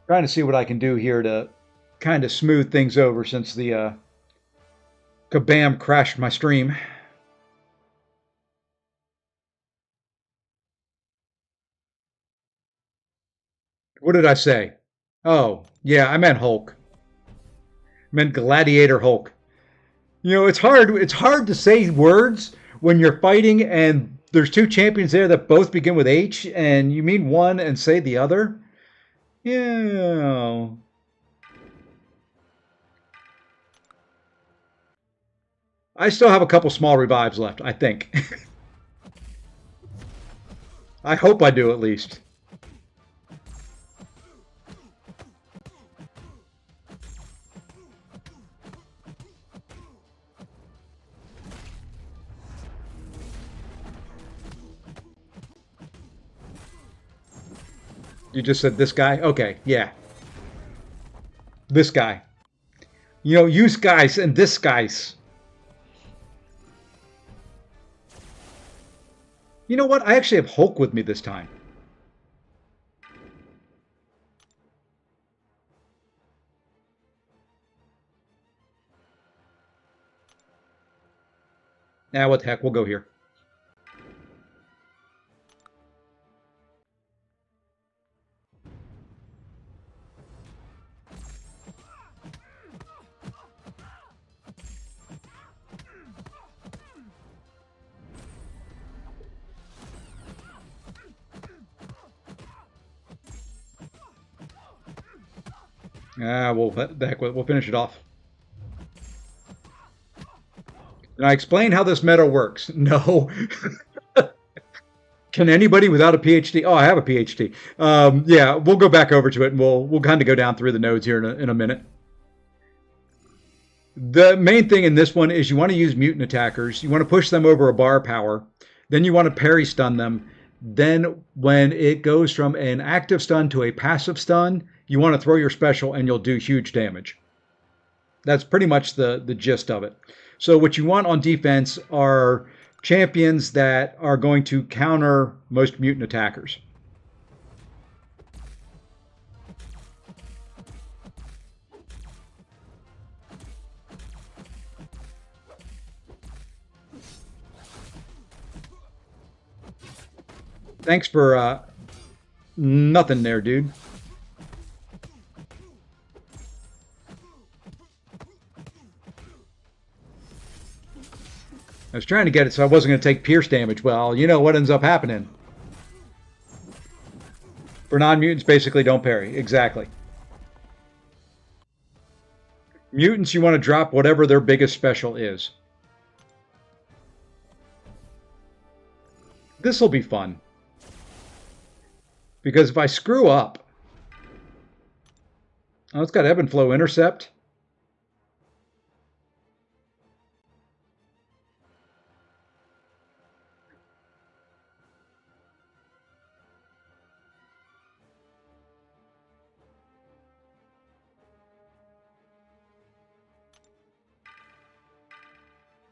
Trying to see what I can do here to kind of smooth things over since the kabam crashed my stream. What did I say? Oh, yeah, I meant Hulk. I meant Gladiator Hulk. It's hard to say words when you're fighting and there's 2 champions there that both begin with H and you mean one and say the other. Yeah. I still have a couple small revives left, I think. I hope I do at least. You just said this guy? Okay, yeah. This guy. Use guys and this guys. You know what? I actually have Hulk with me this time. Nah, what the heck? We'll go here. Ah, well, the heck with it. We'll finish it off. And I explain how this meta works. No. Can anybody without a PhD? Oh, I have a PhD. Yeah, we'll go back over to it, and we'll kind of go down through the nodes here in a minute. The main thing in this one is you want to use mutant attackers. You want to push them over a bar power. Then you want to parry stun them. Then when it goes from an active stun to a passive stun, you want to throw your special and you'll do huge damage. That's pretty much the gist of it. So what you want on defense are champions that are going to counter most mutant attackers. Thanks for nothing there, dude. I was trying to get it so I wasn't going to take pierce damage. Well, you know what ends up happening. For non-mutants, basically don't parry. Exactly. Mutants, you want to drop whatever their biggest special is. This will be fun. Because if I screw up... Oh, it's got ebb and flow intercept.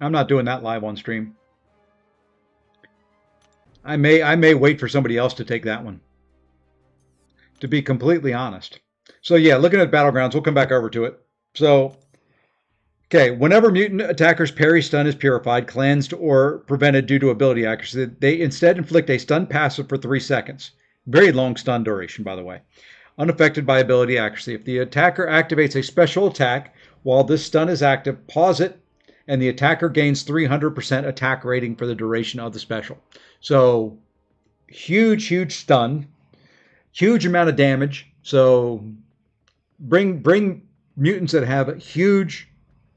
I'm not doing that live on stream. I may wait for somebody else to take that one. To be completely honest. So yeah, looking at Battlegrounds, we'll come back over to it. So, okay, whenever mutant attacker's parry stun is purified, cleansed, or prevented due to ability accuracy, they instead inflict a stun passive for 3 seconds. Very long stun duration, by the way. Unaffected by ability accuracy. If the attacker activates a special attack while this stun is active, pause it, and the attacker gains 300% attack rating for the duration of the special. So, huge stun, huge amount of damage. So, bring mutants that have huge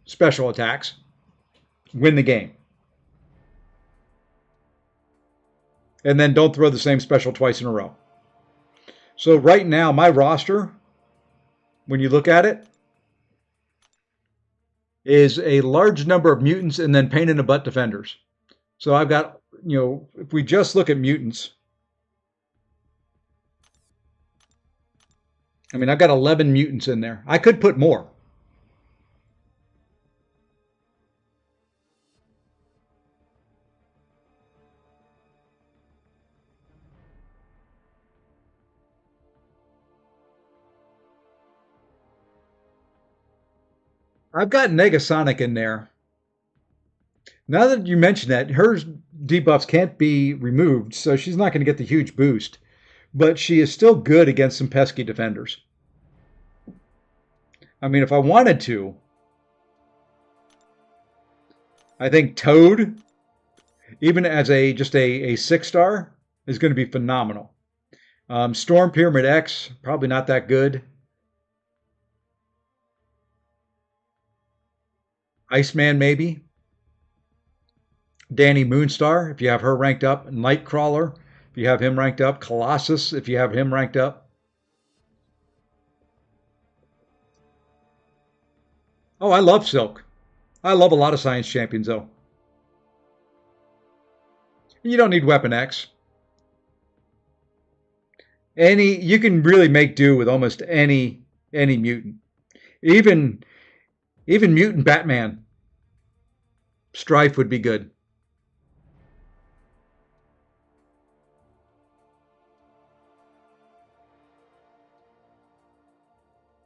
special attacks, win the game. And then don't throw the same special twice in a row. So right now, my roster, when you look at it, is a large number of mutants and then pain in the butt defenders. So I've got, if we just look at mutants, I mean, I've got 11 mutants in there. I could put more. I've got Negasonic in there. Now that you mention that, her debuffs can't be removed, so she's not going to get the huge boost. But she is still good against some pesky defenders. I mean, if I wanted to, I think Toad, even as just a 6-star, is going to be phenomenal. Storm Pyramid X, probably not that good. Iceman, maybe. Danny Moonstar, if you have her ranked up. Nightcrawler, if you have him ranked up. Colossus, if you have him ranked up. Oh, I love Silk. I love a lot of Science Champions, though. You don't need Weapon X. You can really make do with almost any mutant. Even Mutant Batman. Strife would be good.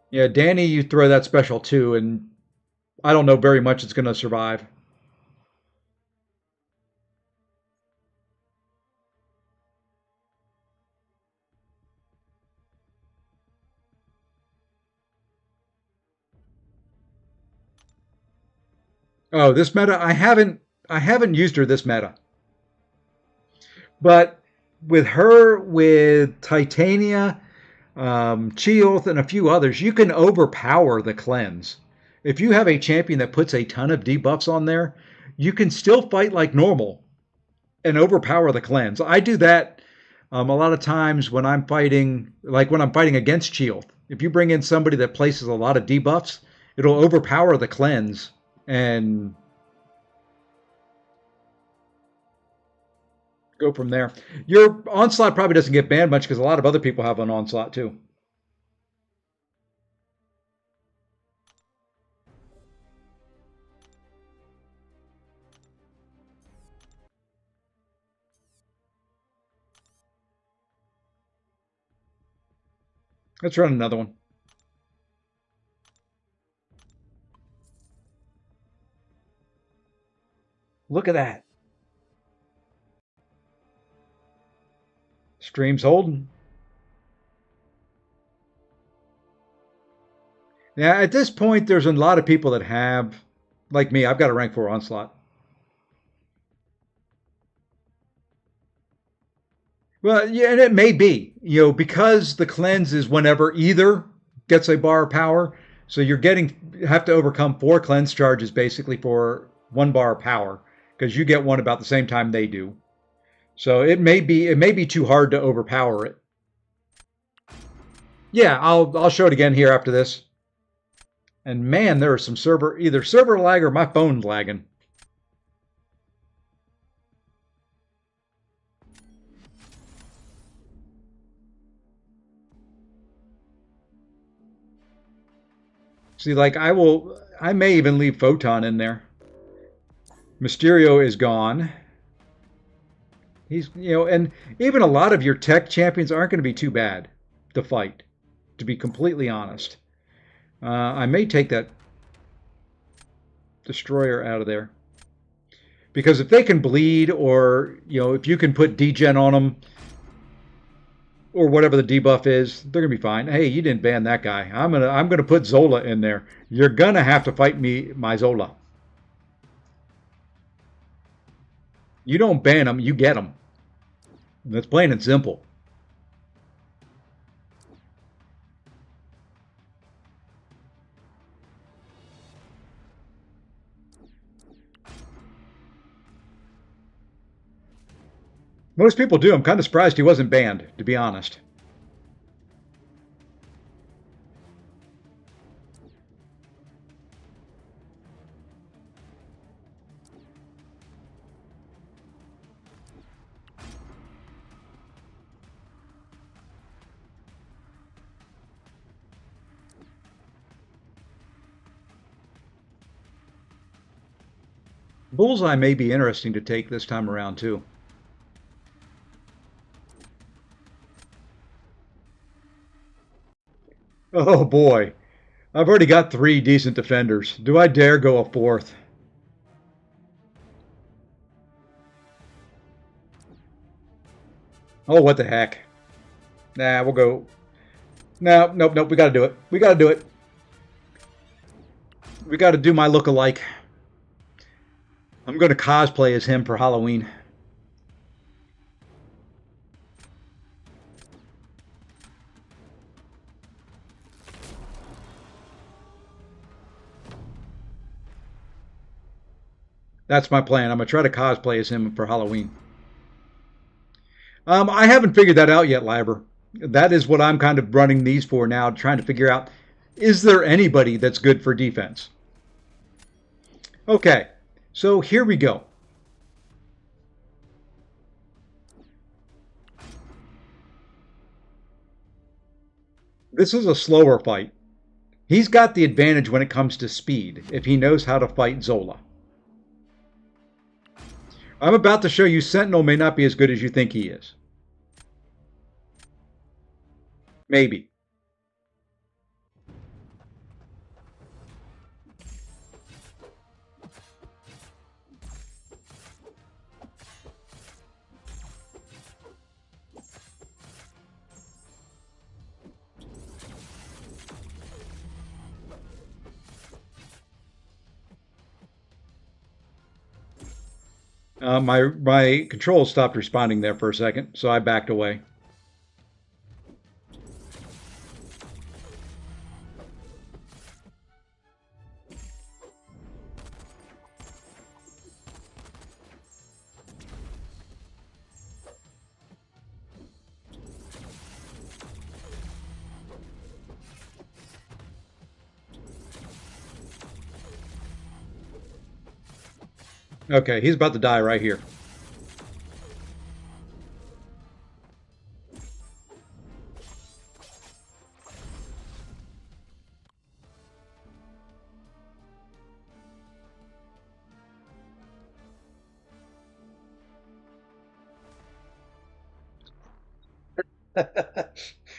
Yeah, Danny, you throw that special too, and I don't know very much it's going to survive. Oh, this meta, I haven't used her this meta. But with her, with Titania, Chioth, and a few others, you can overpower the cleanse. If you have a champion that puts a ton of debuffs on there, you can still fight like normal and overpower the cleanse. I do that a lot of times when I'm fighting, like when I'm fighting against Chioth. If you bring in somebody that places a lot of debuffs, it'll overpower the cleanse and go from there. Your onslaught probably doesn't get banned much because a lot of other people have an onslaught too. Let's run another one. Look at that. Stream's holding. Yeah, at this point, there's a lot of people that have, like me, I've got a rank 4 onslaught. Well, yeah, and it may be, because the cleanse is whenever either gets a bar of power. So have to overcome 4 cleanse charges basically for 1 bar of power because you get one about the same time they do. So it may be too hard to overpower it. Yeah, I'll show it again here after this. And man, there is some either server lag or my phone's lagging. See, like I may even leave Photon in there. Mysterio is gone. And even a lot of your tech champions aren't going to be too bad to fight, to be completely honest. I may take that destroyer out of there because if they can bleed, or if you can put degen on them, or whatever the debuff is, they're gonna be fine. Hey, you didn't ban that guy. I'm gonna put Zola in there. You're gonna have to fight me, my Zola. You don't ban him, you get him. That's plain and simple. Most people do. I'm kind of surprised he wasn't banned, to be honest. Bullseye may be interesting to take this time around, too. Oh boy. I've already got 3 decent defenders. Do I dare go a 4th? Oh, what the heck. Nah, we'll go. No, nope, nope. We got to do it. We got to do it. We got to do my look-alike. I'm going to cosplay as him for Halloween. That's my plan. I'm going to try to cosplay as him for Halloween. I haven't figured that out yet, Liber. That is what I'm kind of running these for now, trying to figure out, is there anybody that's good for defense? Okay, so here we go. This is a slower fight. He's got the advantage when it comes to speed, if he knows how to fight Zola. I'm about to show you Sentinel may not be as good as you think he is. Maybe. My controls stopped responding there for a second, so I backed away. Okay, he's about to die right here.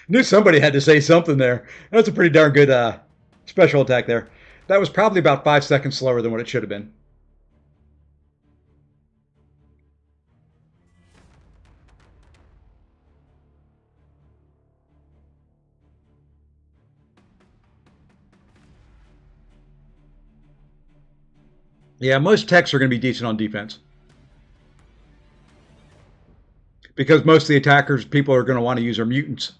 Knew somebody had to say something there. That's a pretty darn good special attack there. That was probably about 5 seconds slower than what it should have been. Yeah, most techs are going to be decent on defense because most of the attackers, people are going to want to use are mutants.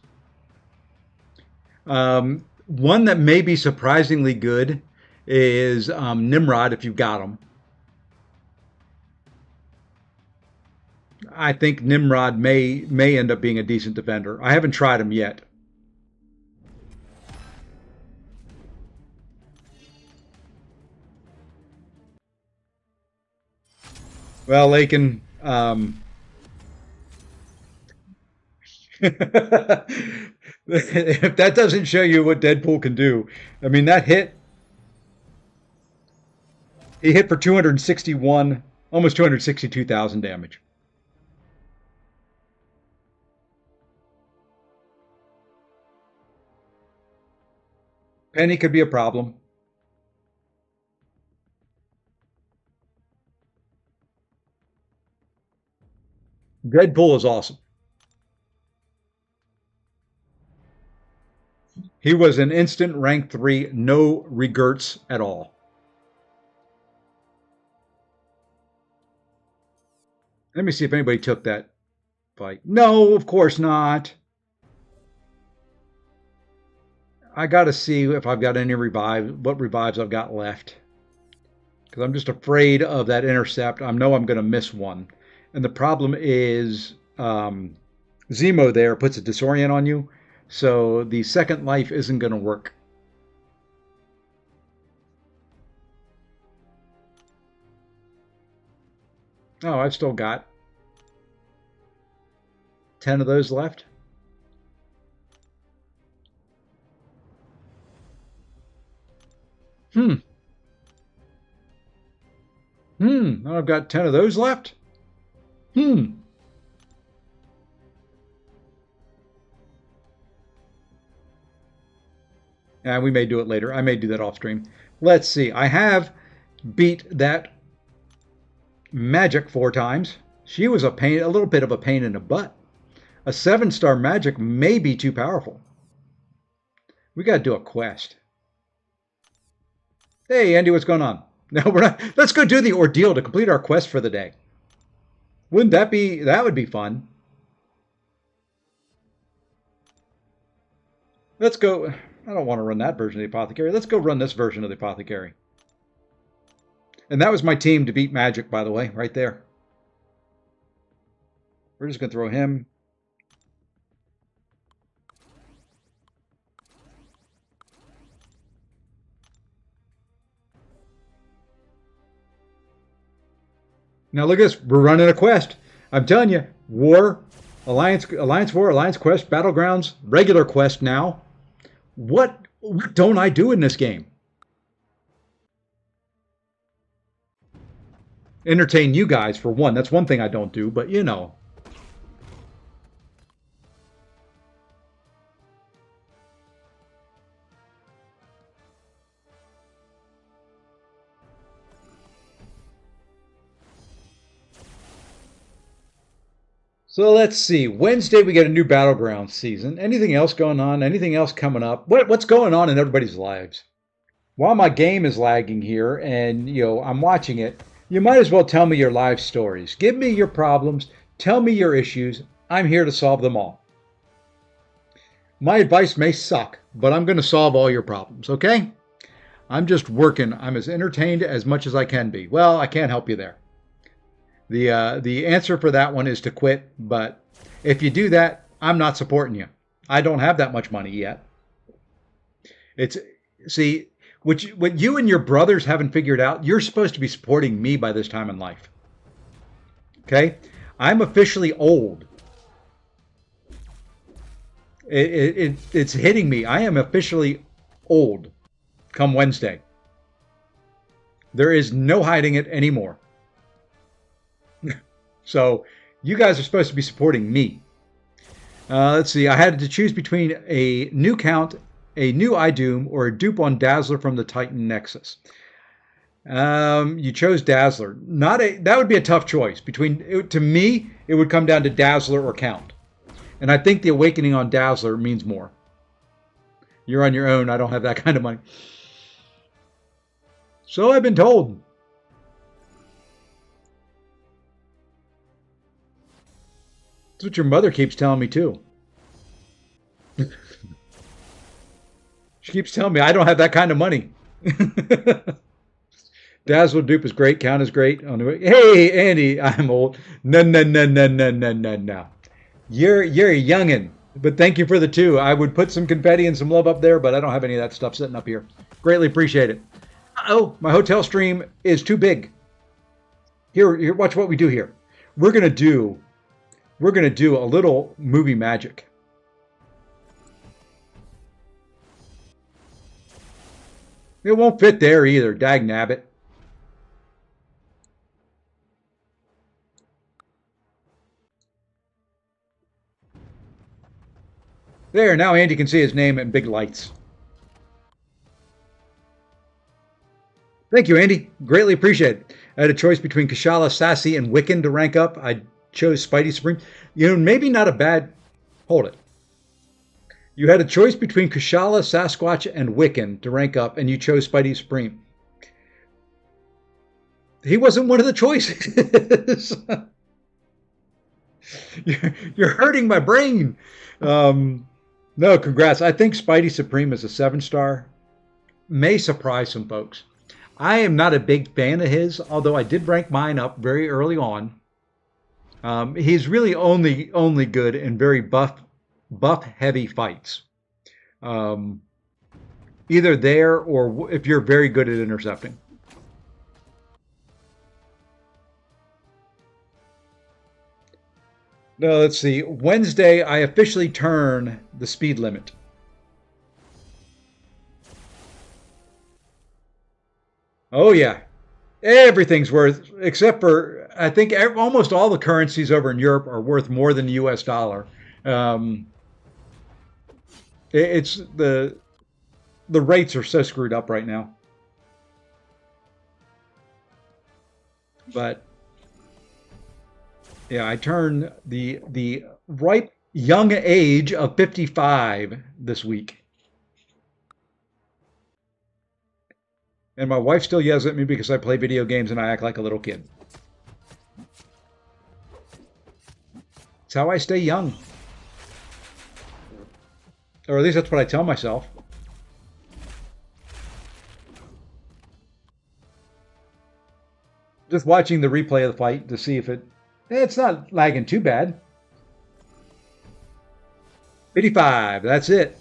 One that may be surprisingly good is Nimrod if you've got him. I think Nimrod may end up being a decent defender. I haven't tried him yet. Well, Lakin, if that doesn't show you what Deadpool can do, I mean that hit he hit for 261, almost 262,000 damage. Penny could be a problem. Deadpool is awesome. He was an instant rank 3, no regrets at all. Let me see if anybody took that fight. No, of course not. I got to see if I've got any revives, what revives I've got left. Because I'm just afraid of that intercept. I know I'm going to miss one. And the problem is Zemo there puts a disorient on you. So the second life isn't going to work. Oh, I've still got 10 of those left. Hmm. I've got 10 of those left. Hmm. And we may do it later. I may do that off stream. Let's see. I have beat that magic 4 times. She was a little bit of a pain in the butt. A 7-star magic may be too powerful. We got to do a quest. Hey, Andy, what's going on? No, we're not. Let's go do the ordeal to complete our quest for the day. Wouldn't that would be fun. Let's go. I don't want to run that version of the apothecary. Let's go run this version of the apothecary. And that was my team to beat magic, by the way, right there. We're just going to throw him. Now look at this. We're running a quest. I'm telling you, War, Alliance War, Alliance Quest, Battlegrounds, regular quest now. What don't I do in this game? Entertain you guys, for one. That's one thing I don't do, but you know. So let's see. Wednesday we get a new Battlegrounds season. Anything else going on? Anything else coming up? What's going on in everybody's lives? While my game is lagging here and I'm watching it, you might as well tell me your life stories. Give me your problems, tell me your issues. I'm here to solve them all. My advice may suck, but I'm going to solve all your problems, okay? I'm just working. I'm as entertained as much as I can be. Well, I can't help you there. The answer for that one is to quit, but if you do that, I'm not supporting you. I don't have that much money yet. See, What you and your brothers haven't figured out, you're supposed to be supporting me by this time in life. Okay? I'm officially old. It's hitting me. I am officially old come Wednesday. There is no hiding it anymore. So you guys are supposed to be supporting me. Let's see. I had to choose between a new count, a new iDoom, or a dupe on Dazzler from the Titan Nexus. You chose Dazzler. Not a that would be a tough choice between. To me, it would come down to Dazzler or Count, and I think the awakening on Dazzler means more. You're on your own. I don't have that kind of money. So I've been told. That's what your mother keeps telling me too. She keeps telling me I don't have that kind of money. Dazzle dupe is great. Count is great. Hey, Andy, I'm old. No, no, no, no, no, no, no, no. You're a youngin. But thank you for the two. I would put some confetti and some love up there, but I don't have any of that stuff sitting up here. Greatly appreciate it. Oh, my hotel stream is too big. Here, watch what we do here. We're gonna do a little movie magic. It won't fit there either. Dag nabbit. There, now Andy can see his name in big lights. Thank you, Andy. Greatly appreciate it. I had a choice between Kashala, Sassy, and Wiccan to rank up. I chose Spidey Supreme. You know, maybe not a bad... Hold it. You had a choice between Kashala, Sasquatch, and Wiccan to rank up, and you chose Spidey Supreme. He wasn't one of the choices. You're hurting my brain. No, congrats. I think Spidey Supreme is a 7-star. May surprise some folks. I am not a big fan of his, although I did rank mine up very early on. He's really only good in very buff heavy fights. Either there or if you're very good at intercepting. No, let's see. Wednesday, I officially turn the speed limit. Oh yeah, everything's worth, except for I think almost all the currencies over in Europe are worth more than the U.S. dollar. Um, it's the rates are so screwed up right now. But yeah, I turn the ripe young age of 55 this week. And my wife still yells at me because I play video games and I act like a little kid. It's how I stay young. Or at least that's what I tell myself. Just watching the replay of the fight to see if it's not lagging too bad. 55, that's it.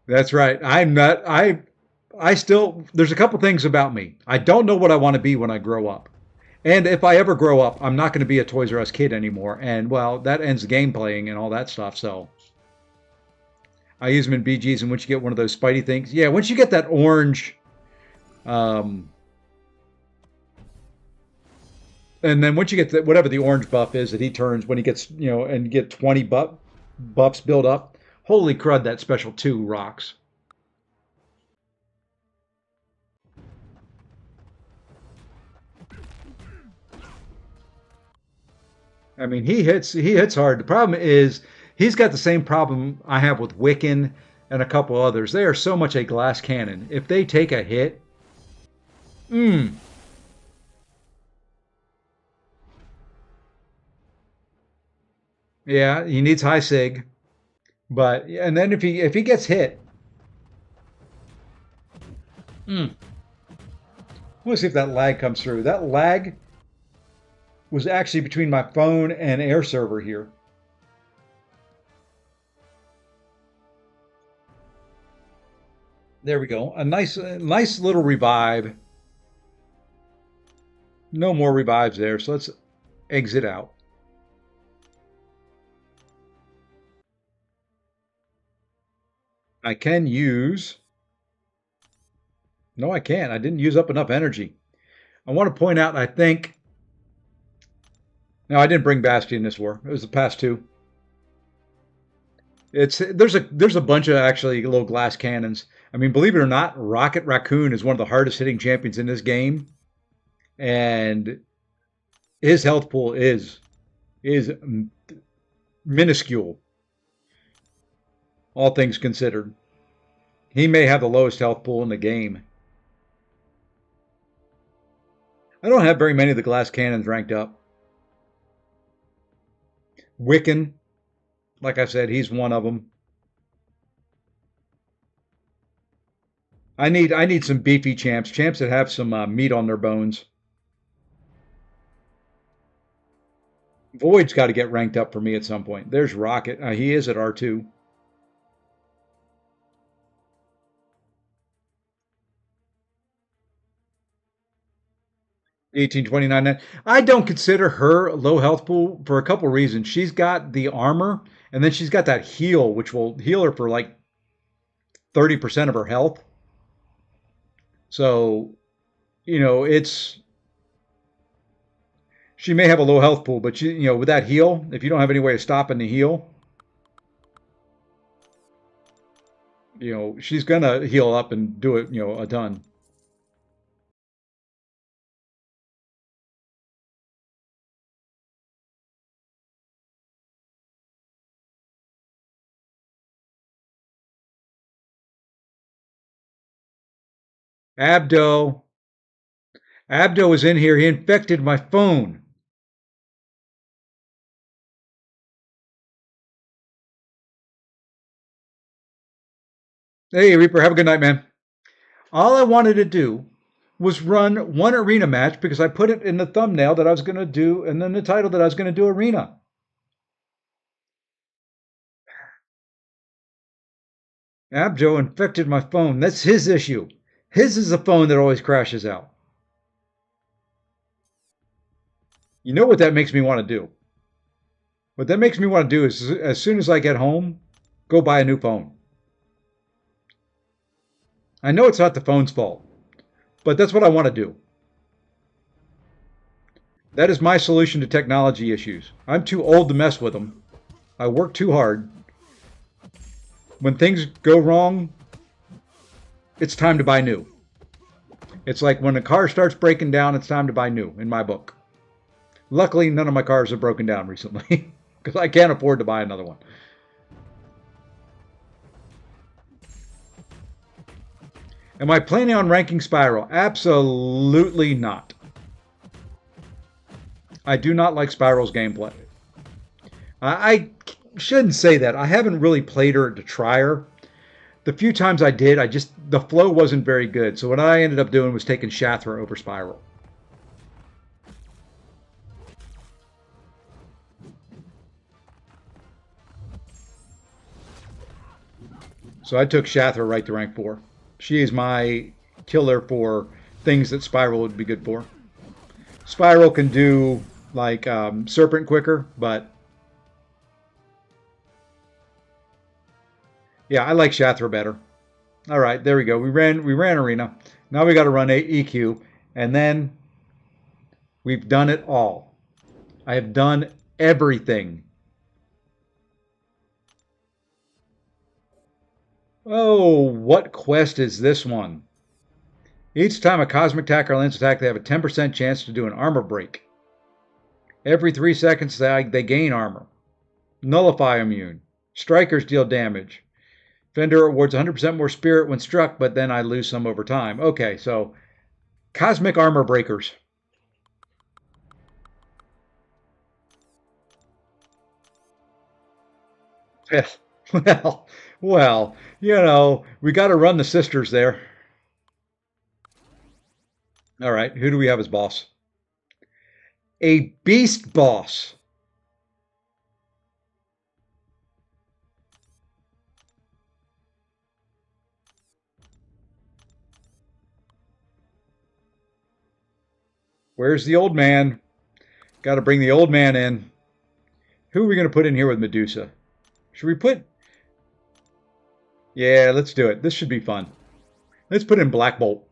That's right. I'm not, I still, there's a couple things about me. I don't know what I want to be when I grow up. And if I ever grow up, I'm not going to be a Toys R Us kid anymore. And well, that ends the game playing and all that stuff. So I use them in BGs. And once you get one of those Spidey things, yeah, once you get that orange, um, and then once you get whatever the orange buff is that he turns when he gets, and get 20 buffs build up, holy crud, that special 2 rocks. I mean, he hits hard. The problem is he's got the same problem I have with Wiccan and a couple others. They are so much a glass cannon. If they take a hit, mm, yeah, he needs high sig. But and then if he gets hit, mm, let's see if that lag comes through. That lag was actually between my phone and air server here. There we go. A nice little revive. No more revives there. So let's exit out. I can use. No, I can't. I didn't use up enough energy. I want to point out, I think. No, I didn't bring Bastion this war. It was the past two. There's a bunch of actually little glass cannons. I mean, believe it or not, Rocket Raccoon is one of the hardest hitting champions in this game, and his health pool is minuscule, all things considered. He may have the lowest health pool in the game. I don't have very many of the glass cannons ranked up. Wiccan, like I said, he's one of them. I need some beefy champs that have some meat on their bones. Void's got to get ranked up for me at some point. There's Rocket. He is at R2. 1829. I don't consider her low health pool for a couple reasons. She's got the armor, and then she's got that heal, which will heal her for like 30% of her health. So, it's she may have a low health pool, but with that heal, if you don't have any way of stopping the heal, she's gonna heal up and do it, a ton. Abdo, Abdo is in here. He infected my phone. Hey, Reaper, have a good night, man. All I wanted to do was run one arena match because I put it in the thumbnail that I was going to do, and then the title that I was going to do arena. Abjo infected my phone. That's his issue. His is the phone that always crashes out. You know what that makes me want to do? What that makes me want to do is as soon as I get home, go buy a new phone. I know it's not the phone's fault, but that's what I want to do. That is my solution to technology issues. I'm too old to mess with them. I work too hard. When things go wrong, it's time to buy new. It's like when a car starts breaking down, it's time to buy new, in my book. Luckily, none of my cars have broken down recently because I can't afford to buy another one. Am I planning on ranking Spiral? Absolutely not. I do not like Spiral's gameplay. I shouldn't say that. I haven't really played her to try her. The few times I did, the flow wasn't very good. So what I ended up doing was taking Shathra over Spiral. So I took Shathra right to rank 4. She is my killer for things that Spiral would be good for. Spiral can do like Serpent quicker, but yeah, I like Shathra better. All right, there we go. We ran arena. Now we got to run EQ, and then we've done it all. I have done everything. Oh, what quest is this one? Each time a cosmic attack or lance attack, they have a 10% chance to do an armor break. Every 3 seconds, they gain armor. Nullify immune. Strikers deal damage. Fender awards 100% more spirit when struck, but then I lose some over time. Okay, so cosmic armor breakers. Well, we got to run the sisters there. All right, who do we have as boss? A beast boss. Where's the old man? Got to bring the old man in. Who are we going to put in here with Medusa? Should we put... Yeah, let's do it. This should be fun. Let's put in Black Bolt.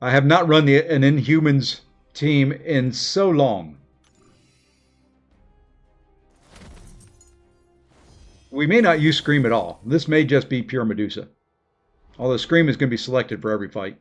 I have not run an Inhumans team in so long. We may not use Scream at all. This may just be pure Medusa. Although Scream is going to be selected for every fight.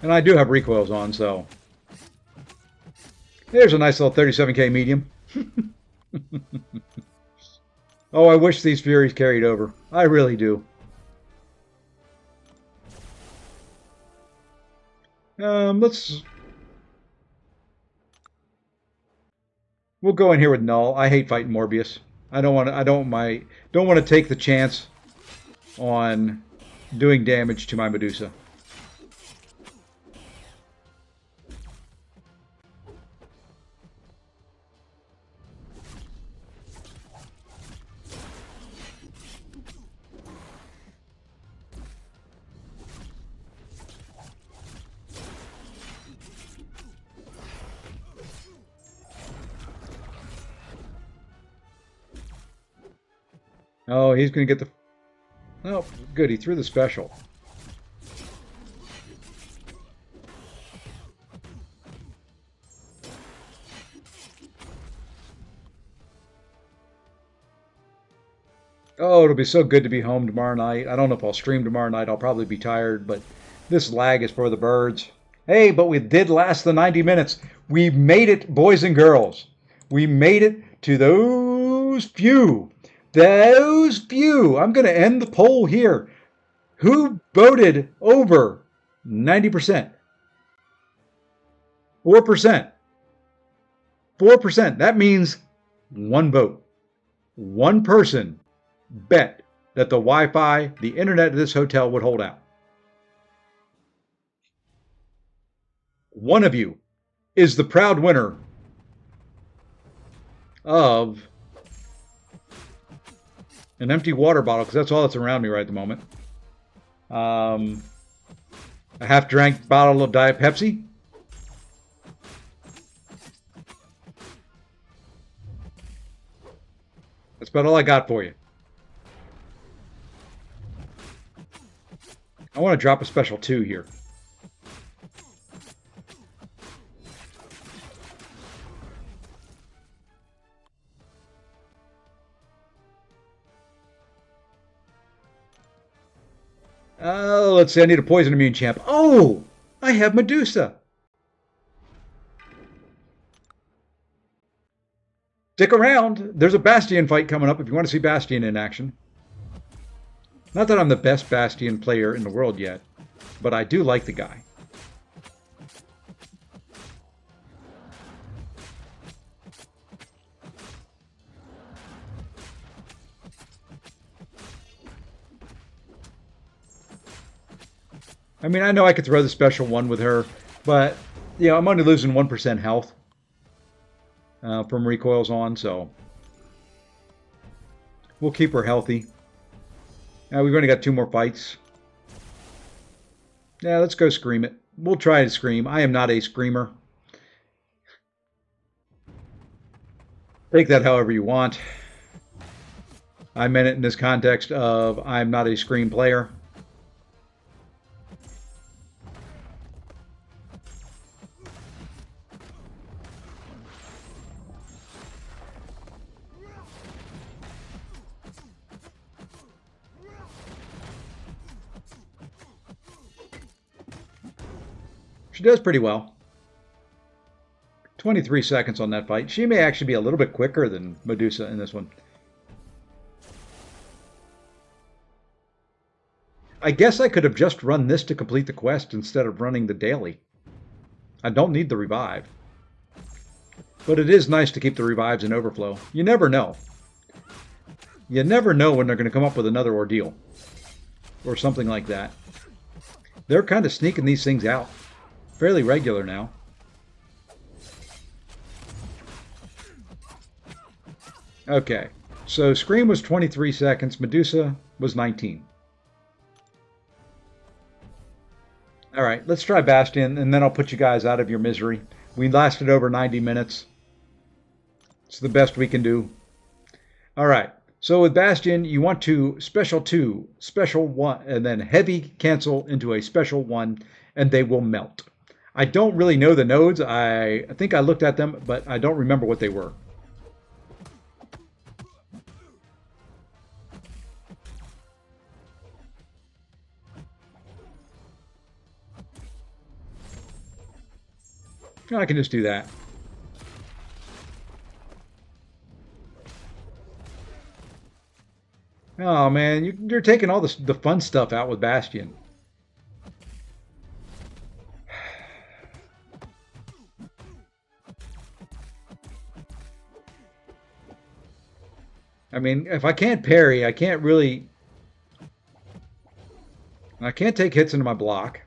And I do have recoils on, so... There's a nice little 37k medium. Oh, I wish these Furies carried over. I really do. Let's... We'll go in here with Null. I hate fighting Morbius. I don't want to take the chance on doing damage to my Medusa. Oh, he's going to get the... Oh, good. He threw the special. Oh, it'll be so good to be home tomorrow night. I don't know if I'll stream tomorrow night. I'll probably be tired, but this lag is for the birds. Hey, but we did last the 90 minutes. We made it, boys and girls. We made it to those few. Those few. I'm going to end the poll here. Who voted over 90%? 4%. 4%. That means one vote. One person bet that the Wi-Fi, the internet of this hotel would hold out. One of you is the proud winner of an empty water bottle, because that's all that's around me right at the moment. A half-drank bottle of Diet Pepsi. That's about all I got for you. I want to drop a special 2 here. Let's see, I need a poison immune champ. Oh, I have Medusa. Stick around. There's a Bastion fight coming up if you want to see Bastion in action. Not that I'm the best Bastion player in the world yet, but I do like the guy. I mean, I know I could throw the special 1 with her, but, you know, I'm only losing 1% health from recoils on, so we'll keep her healthy. Now, we've only got 2 more fights. Yeah, let's go scream it. We'll try to scream. I am not a screamer. Take that however you want. I meant it in this context of I'm not a scream player. She does pretty well. 23 seconds on that fight. She may actually be a little bit quicker than Medusa in this one. I guess I could have just run this to complete the quest instead of running the daily. I don't need the revive. But it is nice to keep the revives in overflow. You never know. You never know when they're going to come up with another ordeal or something like that. They're kind of sneaking these things out fairly regular now. Okay, so Scream was 23 seconds, Medusa was 19. All right, let's try Bastion, and then I'll put you guys out of your misery. We lasted over 90 minutes. It's the best we can do. All right, so with Bastion, you want to special 2, special 1, and then heavy cancel into a special 1, and they will melt. I don't really know the nodes. I think I looked at them, but I don't remember what they were. I can just do that. Oh man, you're taking all the fun stuff out with Bastion. I mean, if I can't parry, I can't really. I can't take hits into my block.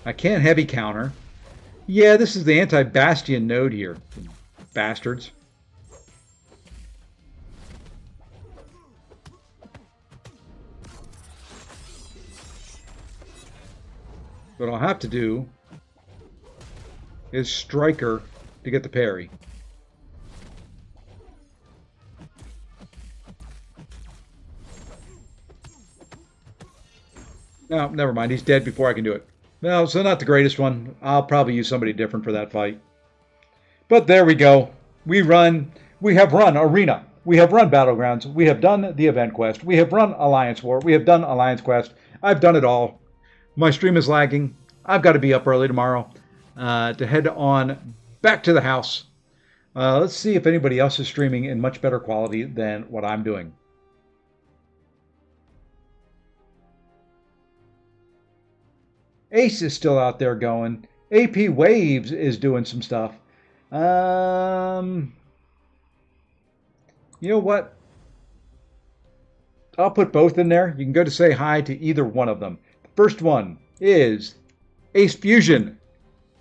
I can't heavy counter. Yeah, this is the anti-Bastion node here. Bastards. What I'll have to do is Striker to get the parry. No, never mind. He's dead before I can do it. No, so not the greatest one. I'll probably use somebody different for that fight. But there we go. We have run Arena. We have run Battlegrounds. We have done the event quest. We have run Alliance War. We have done Alliance Quest. I've done it all. My stream is lagging. I've got to be up early tomorrow to head on back to the house. Let's see if anybody else is streaming in much better quality than what I'm doing. Ace is still out there going. AP Waves is doing some stuff. Um, you know what? I'll put both in there. You can go to say hi to either one of them. The first one is Ace Fusion.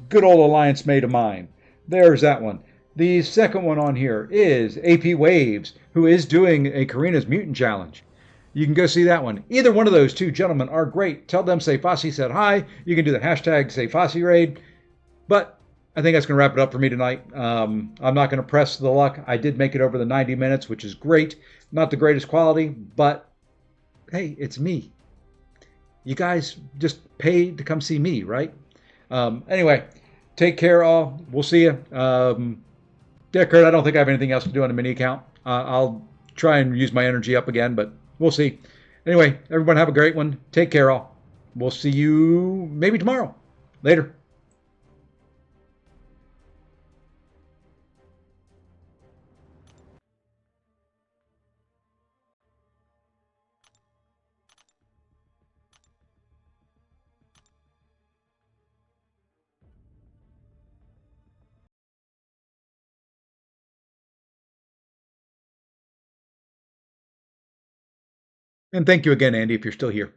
Good old alliance mate of mine. There's that one. The second one on here is AP Waves, who is doing a Karina's Mutant Challenge. You can go see that one. Either one of those two gentlemen are great. Tell them Say Fossey said hi. You can do the hashtag Say Fossey raid. But I think that's going to wrap it up for me tonight. I'm not going to press the luck. I did make it over the 90 minutes, which is great. Not the greatest quality, but hey, it's me. You guys just paid to come see me, right? Anyway, take care, all. We'll see you. Yeah, Kurt, I don't think I have anything else to do on the mini account. I'll try and use my energy up again, but we'll see. Anyway, everyone have a great one. Take care, all. We'll see you maybe tomorrow. Later. And thank you again, Andy, if you're still here.